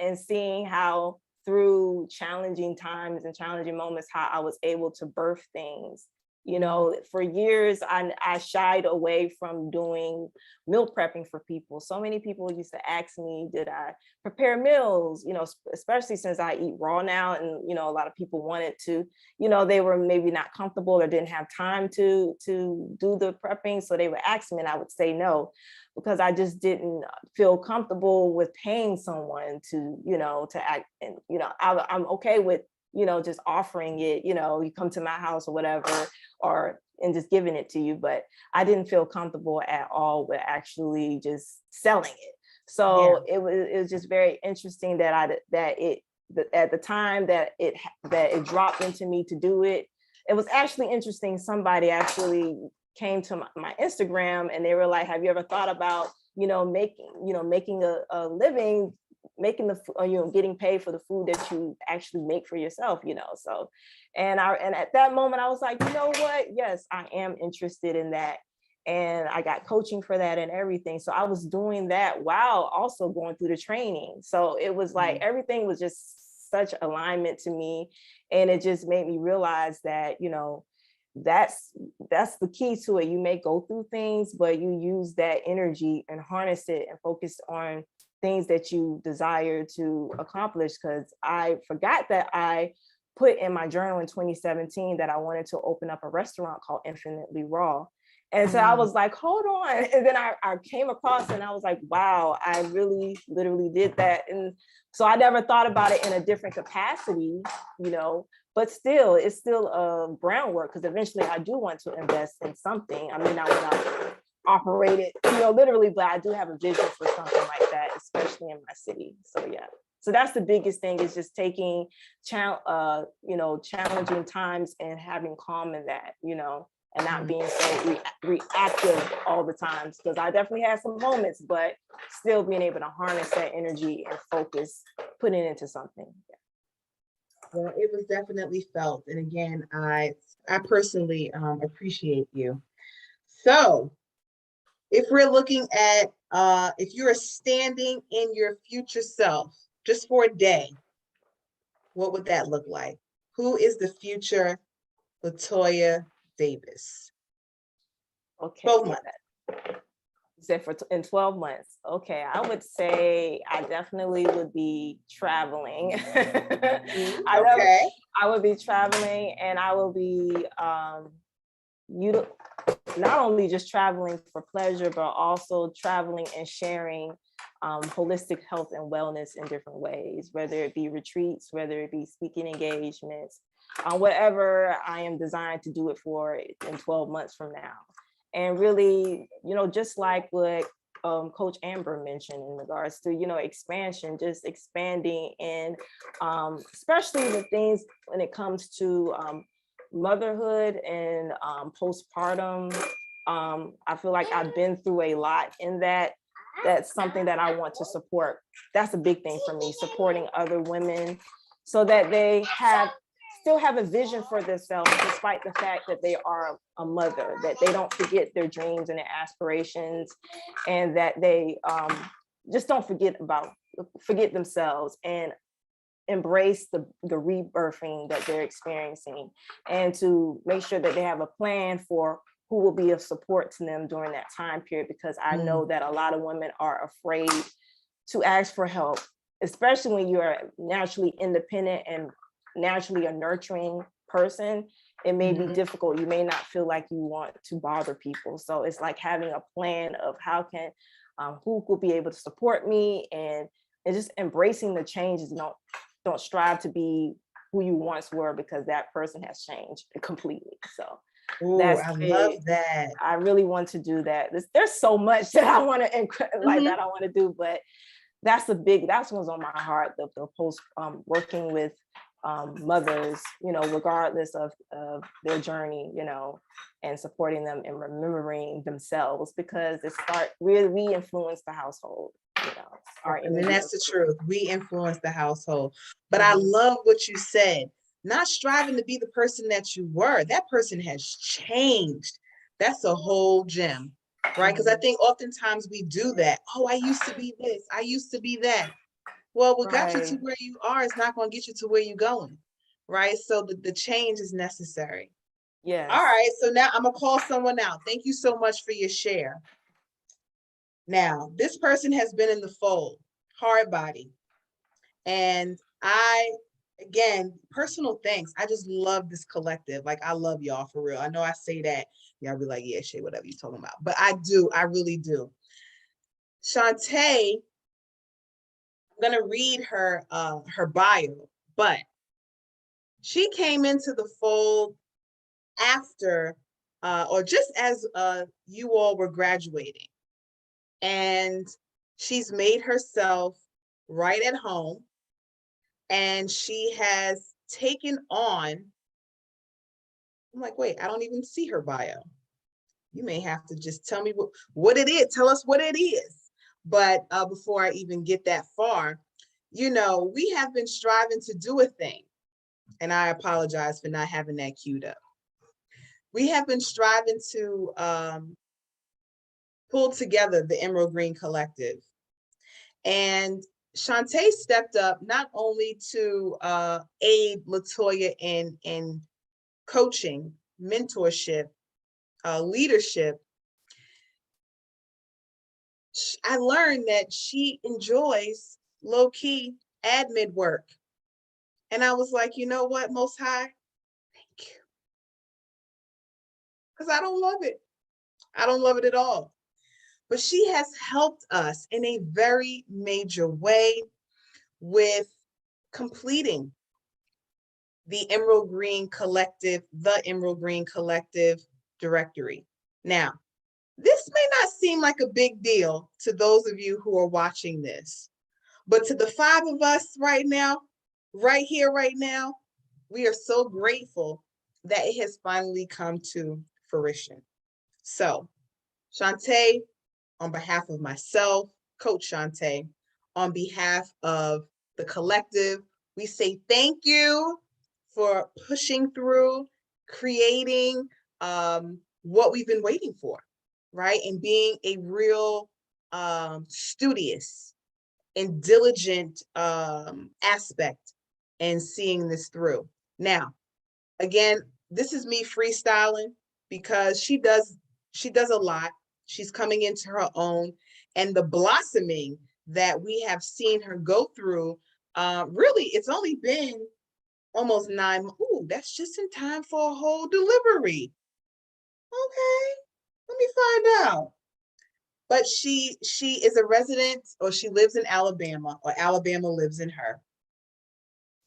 and seeing how through challenging times and challenging moments, how I was able to birth things. You know, for years, I shied away from doing meal prepping for people. So many people used to ask me, did I prepare meals? You know, especially since I eat raw now, and, you know, a lot of people wanted to, you know, they were maybe not comfortable or didn't have time to do the prepping. So they would ask me and I would say no, because I just didn't feel comfortable with paying someone to, you know, to act. And, you know, I'm okay with, you know, just offering it, you know, you come to my house or whatever, and just giving it to you. But I didn't feel comfortable at all with actually just selling it. So it was just very interesting that at the time that it dropped into me to do it. It was actually interesting. Somebody actually came to my Instagram and they were like, have you ever thought about, you know, making a living, making getting paid for the food that you actually make for yourself, you know? So, and at that moment I was like, you know what? Yes, I am interested in that. And I got coaching for that and everything. So I was doing that while also going through the training. So it was like, everything was just such alignment to me. And it just made me realize that, you know, that's the key to it. You may go through things, but you use that energy and harness it and focus on things that you desire to accomplish. Because I forgot that I put in my journal in 2017 that I wanted to open up a restaurant called Infinitely Raw. And so I was like, hold on. And then I came across and I was like, wow, I really literally did that. And so I never thought about it in a different capacity, you know, but still, it's still a groundwork, because eventually I do want to invest in something. I mean, I want to operate it, you know, literally, but I do have a vision for something like that, especially in my city. So yeah. So that's the biggest thing, is just taking, you know, challenging times and having calm in that, you know, and not being so reactive all the times, because I definitely had some moments, but still being able to harness that energy and focus, putting it into something. Well, it was definitely felt. And again, I personally appreciate you. So if we're looking at, if you're standing in your future self just for a day, what would that look like? Who is the future Latoya Davis? Okay. 12 months. You said in 12 months. Okay, I would say I definitely would be traveling. Okay. I would be traveling, and I will be not only just traveling for pleasure, but also traveling and sharing holistic health and wellness in different ways, whether it be retreats, whether it be speaking engagements, whatever I am designed to do it for in 12 months from now. And really, you know, just like what Coach Amber mentioned in regards to, you know, expansion, just expanding in, especially the things when it comes to motherhood and postpartum. I feel like I've been through a lot in that. That's something that I want to support. That's a big thing for me, supporting other women so that they still have a vision for themselves, despite the fact that they are a mother, that they don't forget their dreams and their aspirations, and that they just don't forget themselves and embrace the rebirthing that they're experiencing, and to make sure that they have a plan for who will be of support to them during that time period. Because I know that a lot of women are afraid to ask for help, especially when you're naturally independent and naturally a nurturing person. It may be difficult. You may not feel like you want to bother people. So it's like having a plan of how can, who will be able to support me, and just embracing the changes. Don't strive to be who you once were, because that person has changed completely. So I love that. I really want to do that. There's so much that I want to that I want to do, but that's what's on my heart. The post working with mothers, you know, regardless of their journey, you know, and supporting them and remembering themselves, because we influence the household, you know. And that's the truth. We influence the household. But I love what you said. Not striving to be the person that you were. That person has changed. That's a whole gem, right? Because I think oftentimes we do that. Oh, I used to be this. I used to be that. Well, what got you to where you are is not going to get you to where you're going, right? So the change is necessary. Yes. All right. So now I'm going to call someone out. Thank you so much for your share. Now, this person has been in the fold, hard body. And again, personal thanks. I just love this collective. Like, I love y'all for real. I know I say that. Y'all be like, yeah, Shay, whatever you're talking about. But I do. I really do. Shanta, I'm going to read her bio, but she came into the fold after or just as you all were graduating. And she's made herself right at home. And she has taken on, I'm like, wait, I don't even see her bio. You may have to just tell me what it is. Tell us what it is. But before I even get that far, you know, we have been striving to do a thing. And I apologize for not having that queued up. We have been striving to pull together the Emerald Green Collective. And Shanta stepped up not only to aid Latoya in coaching, mentorship, leadership. I learned that she enjoys low-key admin work. And I was like, you know what, Most High? Thank you. Because I don't love it. I don't love it at all. But she has helped us in a very major way with completing the Emerald Green Collective, the Emerald Green Collective directory. Now, this may not seem like a big deal to those of you who are watching this, but to the 5 of us right now, right here, right now, we are so grateful that it has finally come to fruition. So, Shanta, on behalf of myself, Coach Shanta, on behalf of the collective, we say thank you for pushing through, creating what we've been waiting for, right? And being a real studious and diligent aspect and seeing this through. Now, again, this is me freestyling because she does a lot. She's coming into her own, and the blossoming that we have seen her go through, really, it's only been almost 9. Ooh, that's just in time for a whole delivery. Okay, let me find out. But she is a resident, or she lives in Alabama, or Alabama lives in her.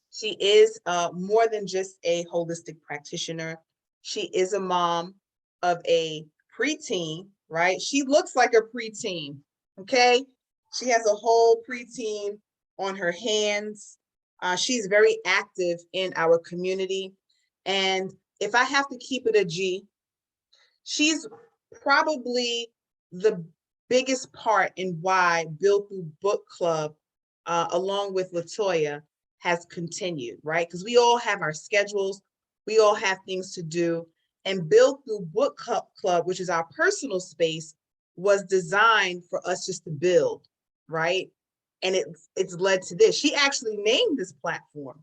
She is more than just a holistic practitioner. She is a mom of a preteen, right? She looks like a preteen, okay? She has a whole preteen on her hands. She's very active in our community. And if I have to keep it a G, she's probably the biggest part in why Build Through Book Club, along with Latoya, has continued, right? Because we all have our schedules, we all have things to do, and Build Through Book Club, which is our personal space, was designed for us just to build, right? And it's led to this. She actually named this platform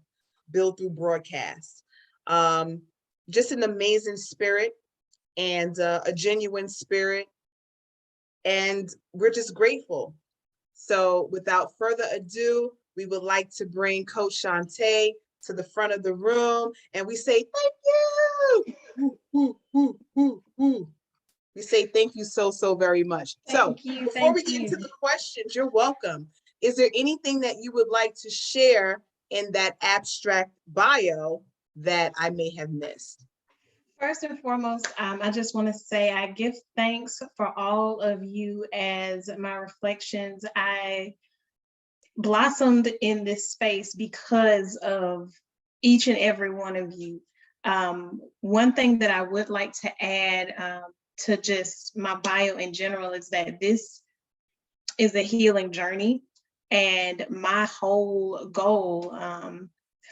Build Through Broadcast. Just an amazing spirit and a genuine spirit. And we're just grateful. So without further ado, we would like to bring Coach Shanta to the front of the room, and we say thank you. Woo, woo, woo, woo, woo. We say thank you so very much. Thank you, before we get into the questions, you're welcome. Is there anything that you would like to share in that abstract bio that I may have missed? First and foremost, I just want to say I give thanks for all of you as my reflections. I blossomed in this space because of each and every one of you. One thing that I would like to add to just my bio in general is that this is a healing journey. And my whole goal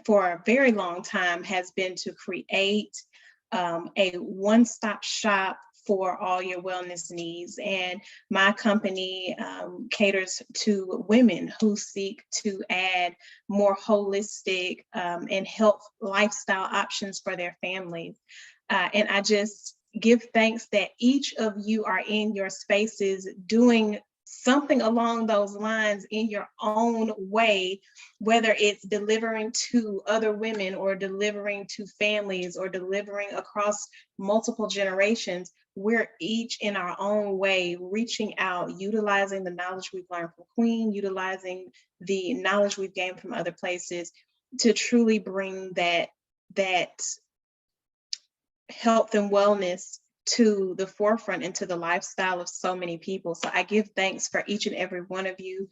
for a very long time has been to create a one-stop shop for all your wellness needs. And my company caters to women who seek to add more holistic and health lifestyle options for their families. And I just give thanks that each of you are in your spaces doing something along those lines in your own way, whether it's delivering to other women or delivering to families or delivering across multiple generations. We're each in our own way reaching out, utilizing the knowledge we've learned from Queen, utilizing the knowledge we've gained from other places to truly bring that health and wellness to the forefront and to the lifestyle of so many people. So I give thanks for each and every one of you,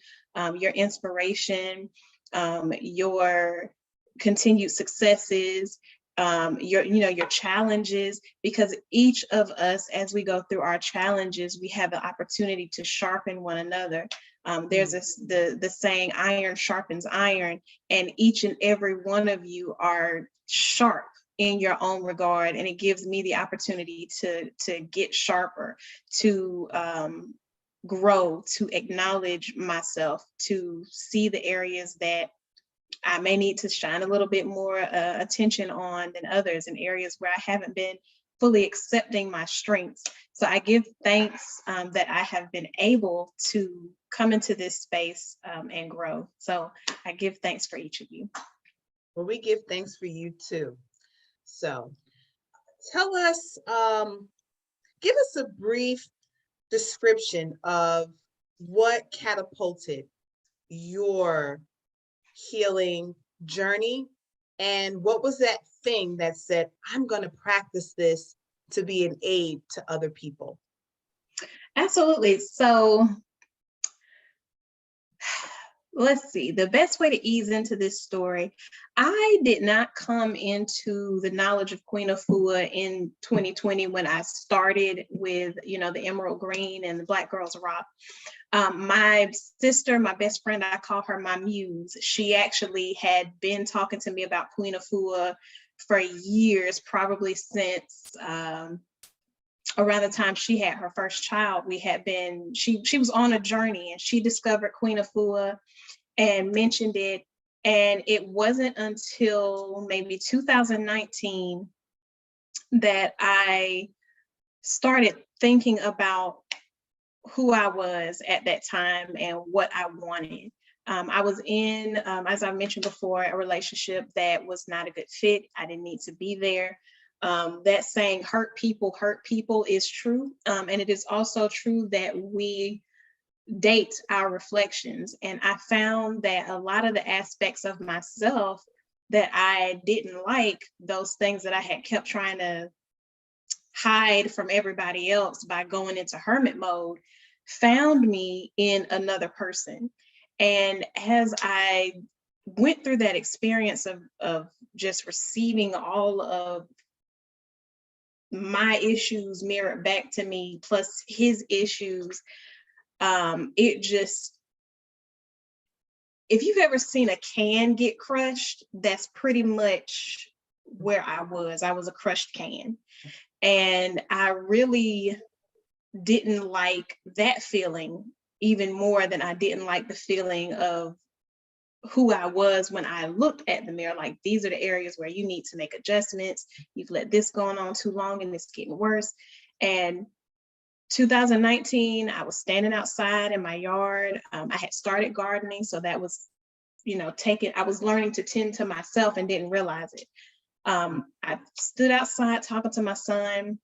your inspiration, your continued successes, your challenges, because each of us, as we go through our challenges, we have the opportunity to sharpen one another. There's the saying, iron sharpens iron, and each and every one of you are sharp in your own regard, and it gives me the opportunity to get sharper, to grow, to acknowledge myself, to see the areas that I may need to shine a little bit more attention on than others, and areas where I haven't been fully accepting my strengths. So I give thanks that I have been able to come into this space and grow. So I give thanks for each of you. Well, we give thanks for you too. So tell us, give us a brief description of what catapulted your healing journey, and what was that thing that said, I'm going to practice this to be an aid to other people? Absolutely. So let's see, the best way to ease into this story, I did not come into the knowledge of Queen Afua in 2020 when I started with, the Emerald Green and the Black Girls Rock. My sister, my best friend, I call her my muse. She actually had been talking to me about Queen Afua for years, probably since around the time she had her first child. She was on a journey, and she discovered Queen Afua and mentioned it. And it wasn't until maybe 2019 that I started thinking about who I was at that time and what I wanted. I was in, as I mentioned before, a relationship that was not a good fit. I didn't need to be there. That saying, hurt people is true. And it is also true that we date our reflections. And I found that a lot of the aspects of myself that I didn't like, those things that I had kept trying to hide from everybody else by going into hermit mode, found me in another person. And as I went through that experience of just receiving all of my issues mirrored back to me, plus his issues, if you've ever seen a can get crushed, that's pretty much where I was. I was a crushed can. And I really didn't like that feeling even more than I didn't like the feeling of who I was when I looked at the mirror. Like, these are the areas where you need to make adjustments. You've let this go on too long and it's getting worse. And 2019, I was standing outside in my yard. I had started gardening, so that was, I was learning to tend to myself and didn't realize it. I stood outside talking to my son,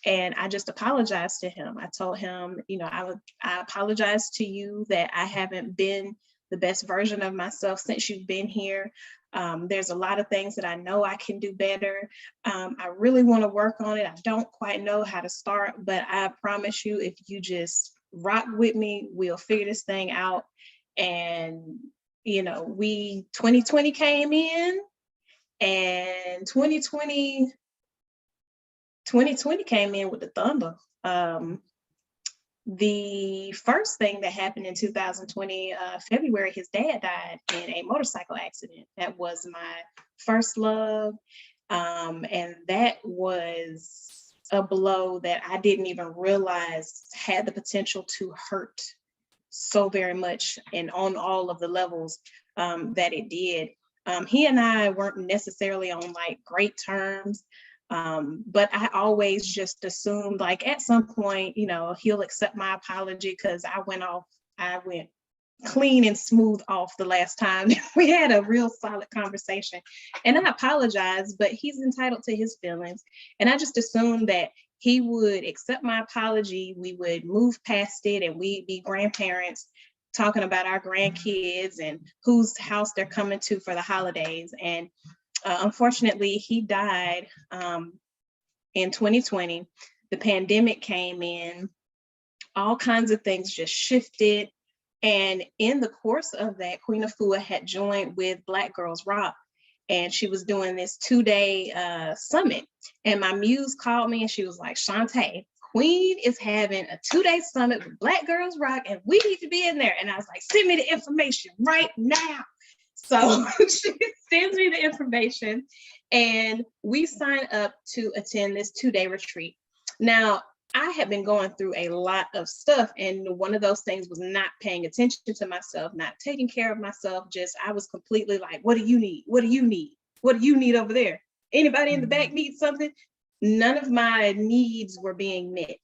and I just apologized to him. I told him, I apologize to you that I haven't been the best version of myself since you've been here. There's a lot of things that I know I can do better. I really want to work on it. I don't quite know how to start, but I promise you, if you just rock with me, we'll figure this thing out. And, 2020 came in, And 2020 came in with the thunder. The first thing that happened in 2020, February, his dad died in a motorcycle accident. That was my first love. And that was a blow that I didn't even realize had the potential to hurt so very much and on all of the levels that it did. He and I weren't necessarily on like great terms. But I always just assumed like at some point, you know, he'll accept my apology because I went clean and smooth off the last time. We had a real solid conversation and I apologized, but he's entitled to his feelings. And I just assumed that he would accept my apology. We would move past it and we'd be grandparents talking about our grandkids and whose house they're coming to for the holidays. And unfortunately, he died in 2020. The pandemic came in, all kinds of things just shifted. And in the course of that, Queen Afua had joined with Black Girls Rock, and she was doing this 2-day summit. And my muse called me and she was like, Shanta, Queen is having a 2-day summit with Black Girls Rock, and we need to be in there. And I was like, send me the information right now. So she sends me the information and we sign up to attend this 2-day retreat. Now, I had been going through a lot of stuff, and one of those things was not paying attention to myself, not taking care of myself. Just, I was completely like, what do you need? What do you need? What do you need over there? Anybody in the back need something? None of my needs were being met.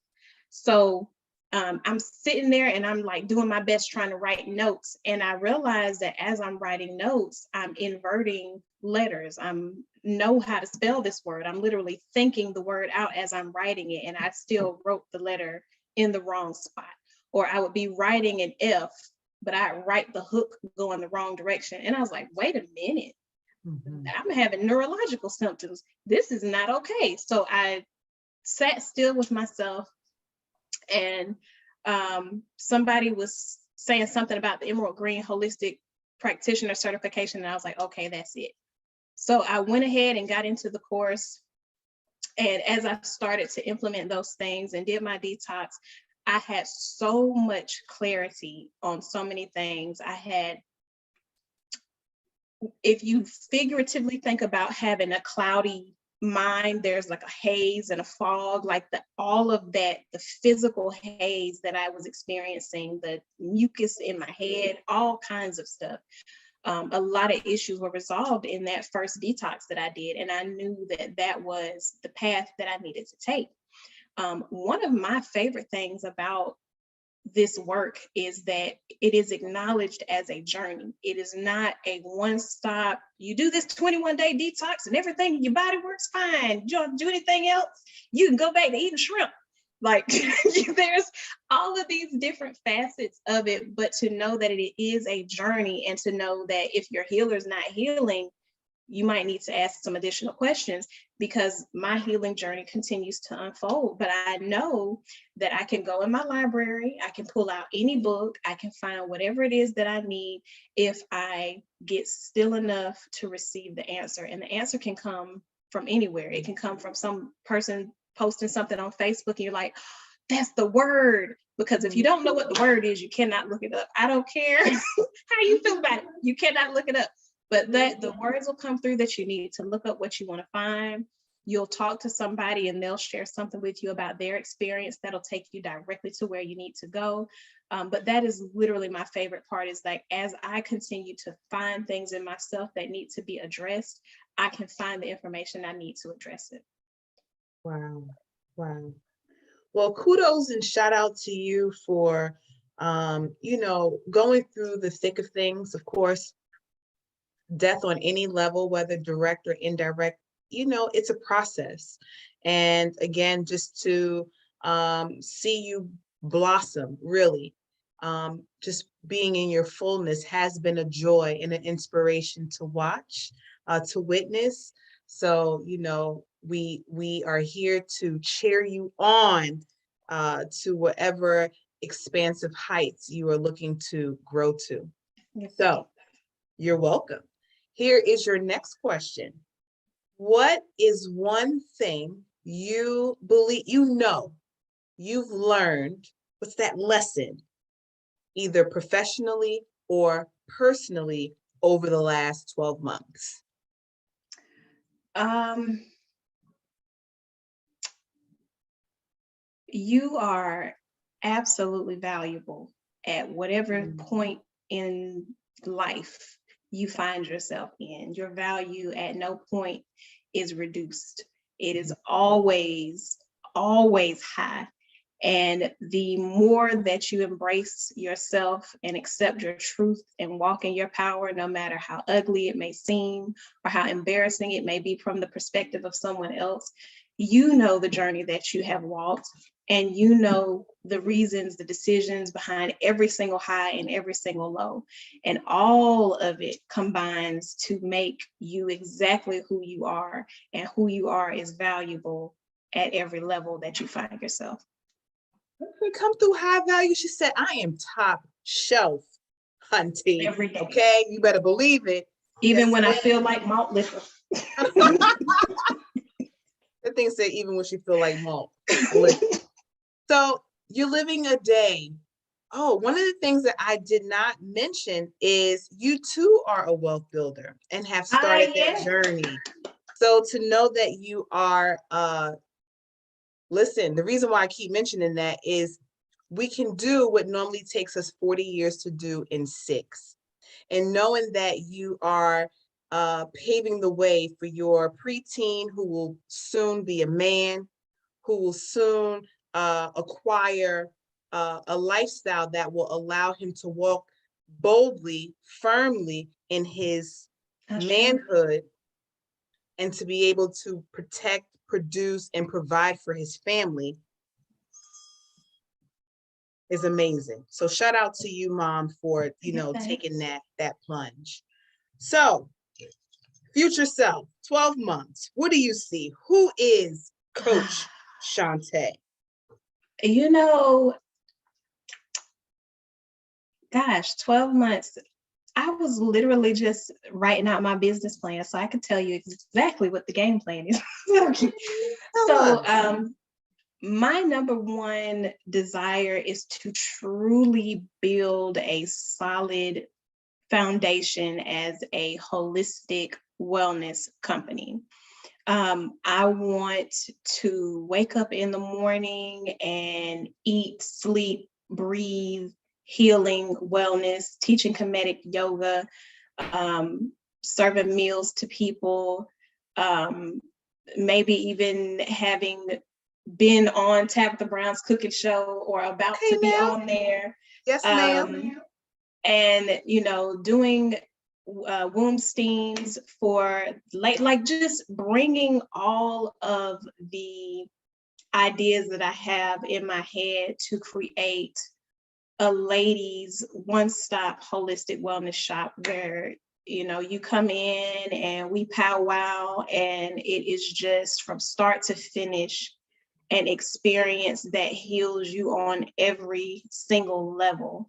So I'm sitting there and I'm like doing my best trying to write notes. And I realized that as I'm writing notes, I'm inverting letters. I know how to spell this word. I'm literally thinking the word out as I'm writing it. And I still wrote the letter in the wrong spot. Or I would be writing an F, but I write the hook going the wrong direction. And I was like, wait a minute. I'm having neurological symptoms. This is not okay. So I sat still with myself. And somebody was saying something about the Emerald Green Holistic Practitioner certification. And I was like, okay, that's it. So I went ahead and got into the course. And as I started to implement those things and did my detox, I had so much clarity on so many things. I had, if you figuratively think about having a cloudy mind, there's like a haze and a fog, like all of that, the physical haze that I was experiencing, the mucus in my head, all kinds of stuff. A lot of issues were resolved in that first detox that I did. And I knew that that was the path that I needed to take. One of my favorite things about this work is that it is acknowledged as a journey. It is not a one-stop, you do this 21-day detox and everything in your body works fine. You don't do anything else, you can go back to eating shrimp. Like there's all of these different facets of it, but to know that it is a journey and to know that if your healer's not healing, you might need to ask some additional questions, because my healing journey continues to unfold. But I know that I can go in my library, I can pull out any book, I can find whatever it is that I need if I get still enough to receive the answer. And the answer can come from anywhere. It can come from some person posting something on Facebook and you're like, that's the word. Because if you don't know what the word is, you cannot look it up. I don't care how you feel about it, you cannot look it up. But that the words will come through that you need to look up what you want to find. You'll talk to somebody and they'll share something with you about their experience that'll take you directly to where you need to go. But that is literally my favorite part, is like, as I continue to find things in myself that need to be addressed, I can find the information I need to address it. Wow. Wow. Well, kudos and shout out to you for, going through the thick of things. Of course, death on any level, whether direct or indirect, it's a process. And again, just to see you blossom, really, just being in your fullness has been a joy and an inspiration to watch, to witness. So, we are here to cheer you on to whatever expansive heights you are looking to grow to. Yes, so you're welcome. Here is your next question. What is one thing you believe, you've learned? What's that lesson, either professionally or personally, over the last 12 months? You are absolutely valuable at whatever point in life you find yourself in. Your value at no point is reduced. It is always, always high. And the more that you embrace yourself and accept your truth and walk in your power, no matter how ugly it may seem or how embarrassing it may be from the perspective of someone else, you know the journey that you have walked, and you know the reasons, the decisions behind every single high and every single low. And all of it combines to make you exactly who you are, and who you are is valuable at every level that you find yourself. We come through high value. She said, I am top shelf, hunty. Every day. Okay, you better believe it. Even Yes, when I ma'am. feel like malt liquor. The thing said, even when she feel like malt. So you're living a day. Oh, one of the things that I did not mention is you too are a wealth builder and have started that journey. So to know that you are, listen, the reason why I keep mentioning that is we can do what normally takes us 40 years to do in 6. And knowing that you are paving the way for your preteen who will soon be a man, who will soon acquire a lifestyle that will allow him to walk boldly, firmly in his manhood, and to be able to protect, produce, and provide for his family is amazing. So shout out to you, Mom, for taking that plunge. So, future self, 12 months. What do you see? Who is Coach Shanta? Gosh, 12 months. I was literally just writing out my business plan, so I could tell you exactly what the game plan is. So, my number one desire is to truly build a solid foundation as a holistic wellness company. I want to wake up in the morning and eat, sleep, breathe, healing, wellness, teaching comedic yoga, serving meals to people, maybe even having been on Tabitha Brown's cooking show or about to be on there. Yes, ma'am. And, doing womb steams for like just bringing all of the ideas that I have in my head to create a ladies one-stop holistic wellness shop where you come in and we powwow, and it is just from start to finish an experience that heals you on every single level.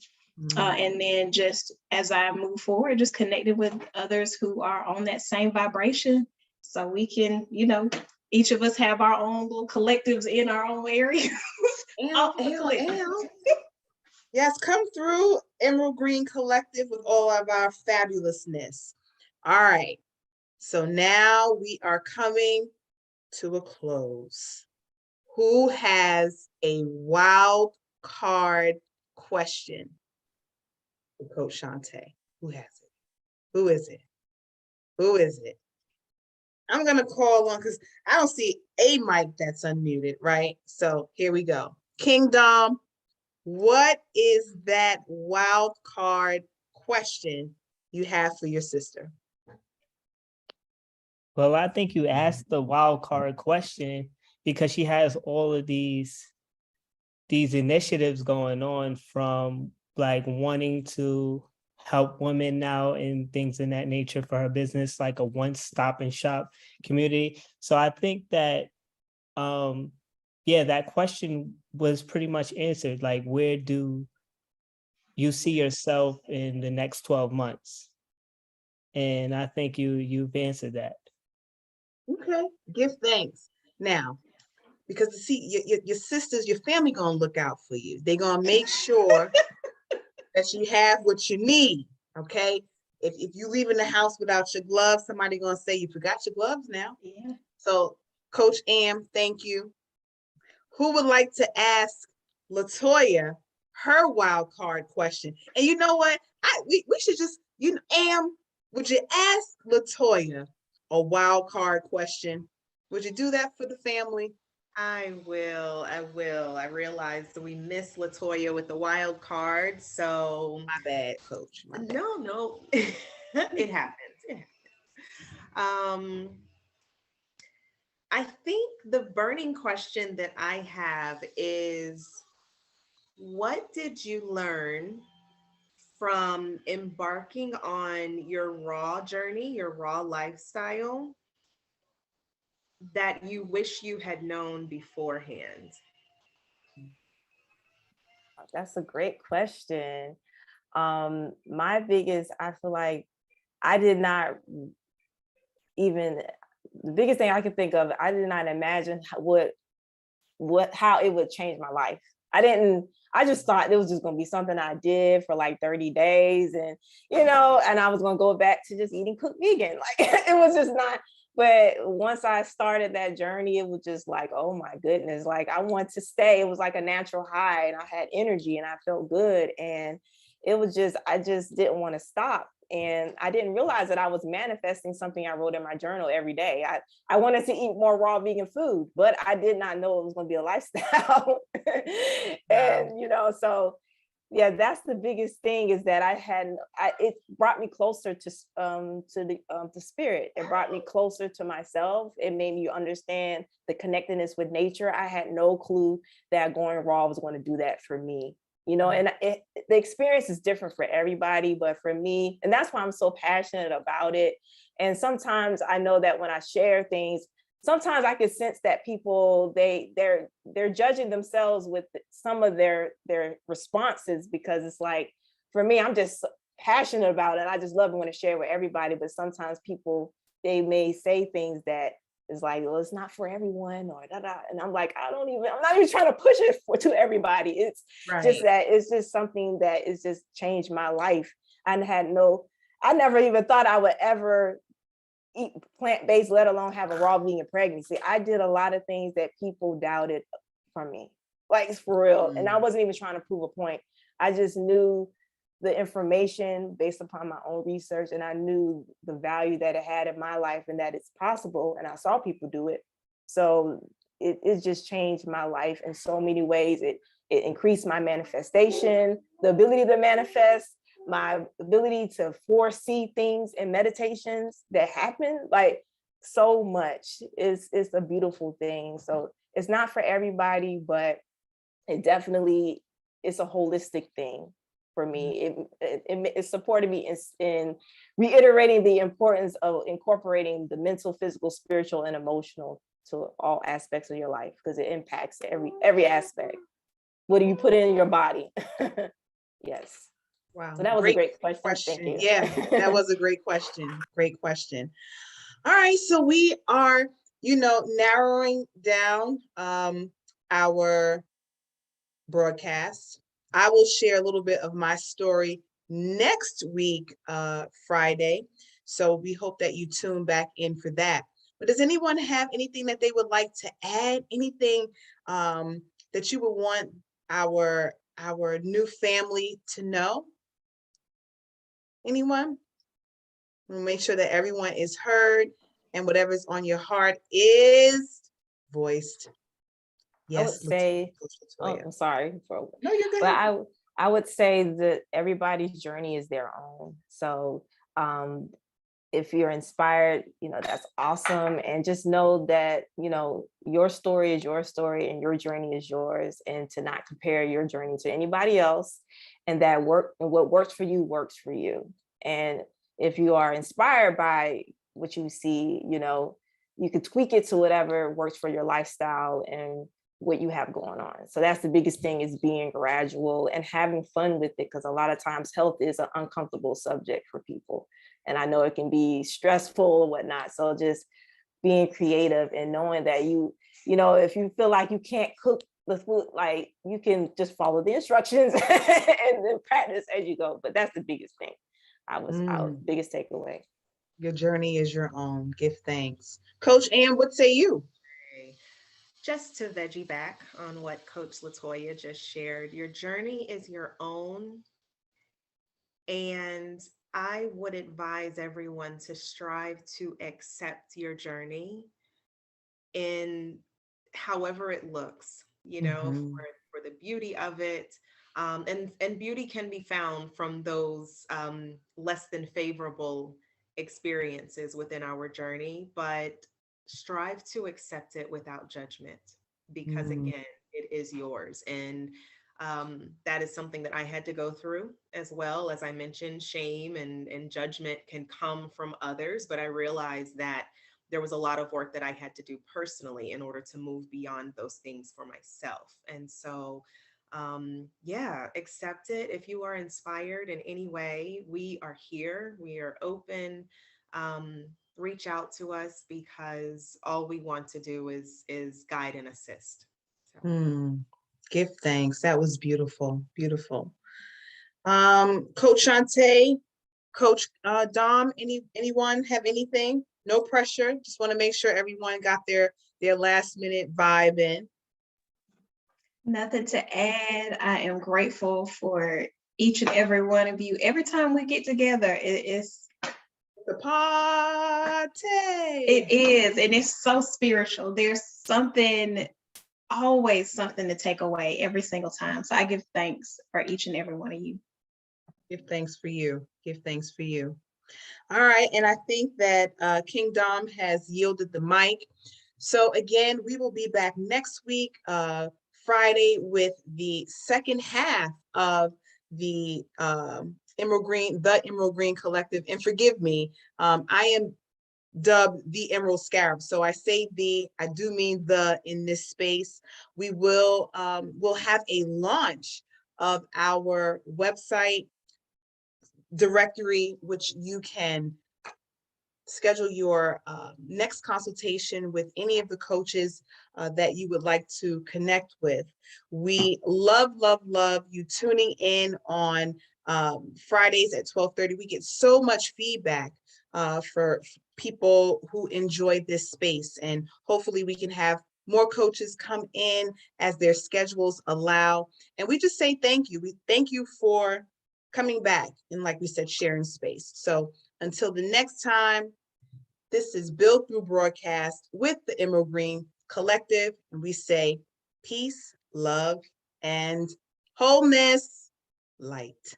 And then just as I move forward, just connected with others who are on that same vibration, so we can, each of us have our own little collectives in our own areas. Yes, come through Emerald Green Collective with all of our fabulousness. All right, so now we are coming to a close. Who has a wild card question for Coach Shanta? Who has it? Who is it? Who is it? I'm gonna call on, because I don't see a mic that's unmuted, right? So here we go. Kingdom, what is that wild card question you have for your sister? Well, I think you asked the wild card question because she has all of these initiatives going on, from like wanting to help women now and things in that nature for her business, like a one-stop and shop community. So I think that, that question was pretty much answered. Like, where do you see yourself in the next 12 months? And I think you've answered that. Okay, give thanks. Now, because see, your sisters, your family gonna look out for you. They gonna make sure that you have what you need. Okay. If you leave in the house without your gloves, somebody gonna say you forgot your gloves now. Yeah. So, Coach Am, thank you. Who would like to ask Latoya her wild card question? And you know what? We should just, Am, would you ask Latoya a wild card question? Would you do that for the family? I will. I will. I realized we missed Latoya with the wild card. So My bad, Coach. My bad. no. It happens. It happens. I think the burning question that I have is, what did you learn from embarking on your raw journey, your raw lifestyle, that you wish you had known beforehand? That's a great question. My biggest, I feel like I did not even, the biggest thing I could think of, I did not imagine how it would change my life. I just thought it was just going to be something I did for like 30 days and, and I was going to go back to just eating cooked vegan. Like it was just not, but once I started that journey, it was just like, oh my goodness, like I want to stay. It was like a natural high and I had energy and I felt good. And it was just, I just didn't want to stop. And I didn't realize that I was manifesting something I wrote in my journal every day. I wanted to eat more raw vegan food, but I did not know it was going to be a lifestyle. And, so yeah, that's the biggest thing is that it brought me closer to the spirit. It brought me closer to myself. It made me understand the connectedness with nature. I had no clue that going raw was going to do that for me. And the experience is different for everybody, but for me, and that's why I'm so passionate about it. And sometimes I know that when I share things, sometimes I can sense that people, they're judging themselves with some of their responses, because it's like, for me, I'm just passionate about it. I just love it when I share with everybody, but sometimes people, they may say things that is like, well, it's not for everyone, or da, da. And I'm like, I'm not even trying to push it to everybody. It's just that it's just something that is just changed my life. I never even thought I would ever eat plant-based, let alone have a raw vegan pregnancy. I did a lot of things that people doubted from me, like for real. And I wasn't even trying to prove a point. I just knew the information based upon my own research, and I knew the value that it had in my life and that it's possible, and I saw people do it. So it just changed my life in so many ways. It increased my manifestation, the ability to manifest, my ability to foresee things in meditations that happen, like so much. It's a beautiful thing. So it's not for everybody, but it definitely is a holistic thing. For me, it supported me in reiterating the importance of incorporating the mental, physical, spiritual, and emotional to all aspects of your life, because it impacts every aspect. What do you put in your body? Yes. Wow. So that was a great question. Thank you. Yeah, that was a great question. Great question. All right, so we are, narrowing down our broadcast. I will share a little bit of my story next week, Friday. So we hope that you tune back in for that. But does anyone have anything that they would like to add? Anything that you would want our new family to know? Anyone? We'll make sure that everyone is heard and whatever's on your heart is voiced. Yes, I would say, Latoya. I'm sorry. No, you're good. But I would say that everybody's journey is their own. So if you're inspired, that's awesome. And just know that, your story is your story and your journey is yours, and to not compare your journey to anybody else, and that what works for you works for you. And if you are inspired by what you see, you can tweak it to whatever works for your lifestyle and what you have going on. So that's the biggest thing, is being gradual and having fun with it, because a lot of times health is an uncomfortable subject for people. And I know it can be stressful or whatnot. So just being creative and knowing that you know, if you feel like you can't cook the food, like you can just follow the instructions and then practice as you go. But that's the biggest thing. Our biggest takeaway. Your journey is your own. Give thanks. Coach Ann, what say you? Just to veggie back on what Coach Latoya just shared, your journey is your own. And I would advise everyone to strive to accept your journey in however it looks, you know, for the beauty of it. And beauty can be found from those less than favorable experiences within our journey, but strive to accept it without judgment, because again, it is yours. And that is something that I had to go through as well. As I mentioned, shame and judgment can come from others, but I realized that there was a lot of work that I had to do personally in order to move beyond those things for myself. And so, yeah, accept it. If you are inspired in any way, we are here, we are open. Reach out to us, because all we want to do is guide and assist. So. Give thanks. That was beautiful. Beautiful. Coach Shante, Coach Dom, anyone have anything? No pressure. Just want to make sure everyone got their last minute vibe in. Nothing to add. I am grateful for each and every one of you. Every time we get together, it's the party. It is, and it's so spiritual. There's always something to take away every single time. So I give thanks for each and every one of you. Give thanks for you. Give thanks for you. All right. And I think that King Dom has yielded the mic. So again, we will be back next week, Friday, with the second half of the Emerald Green Collective. And forgive me, I am dubbed the Emerald Scarab. So I say the, I do mean the in this space. We will we'll have a launch of our website directory, which you can schedule your next consultation with any of the coaches that you would like to connect with. We love you tuning in on Fridays at 12:30. We get so much feedback for people who enjoy this space, and hopefully we can have more coaches come in as their schedules allow. And we just say thank you. We thank you for coming back and, like we said, sharing space. So until the next time, this is Built Through Broadcast with the Emerald Green Collective, and we say peace, love, and wholeness, light.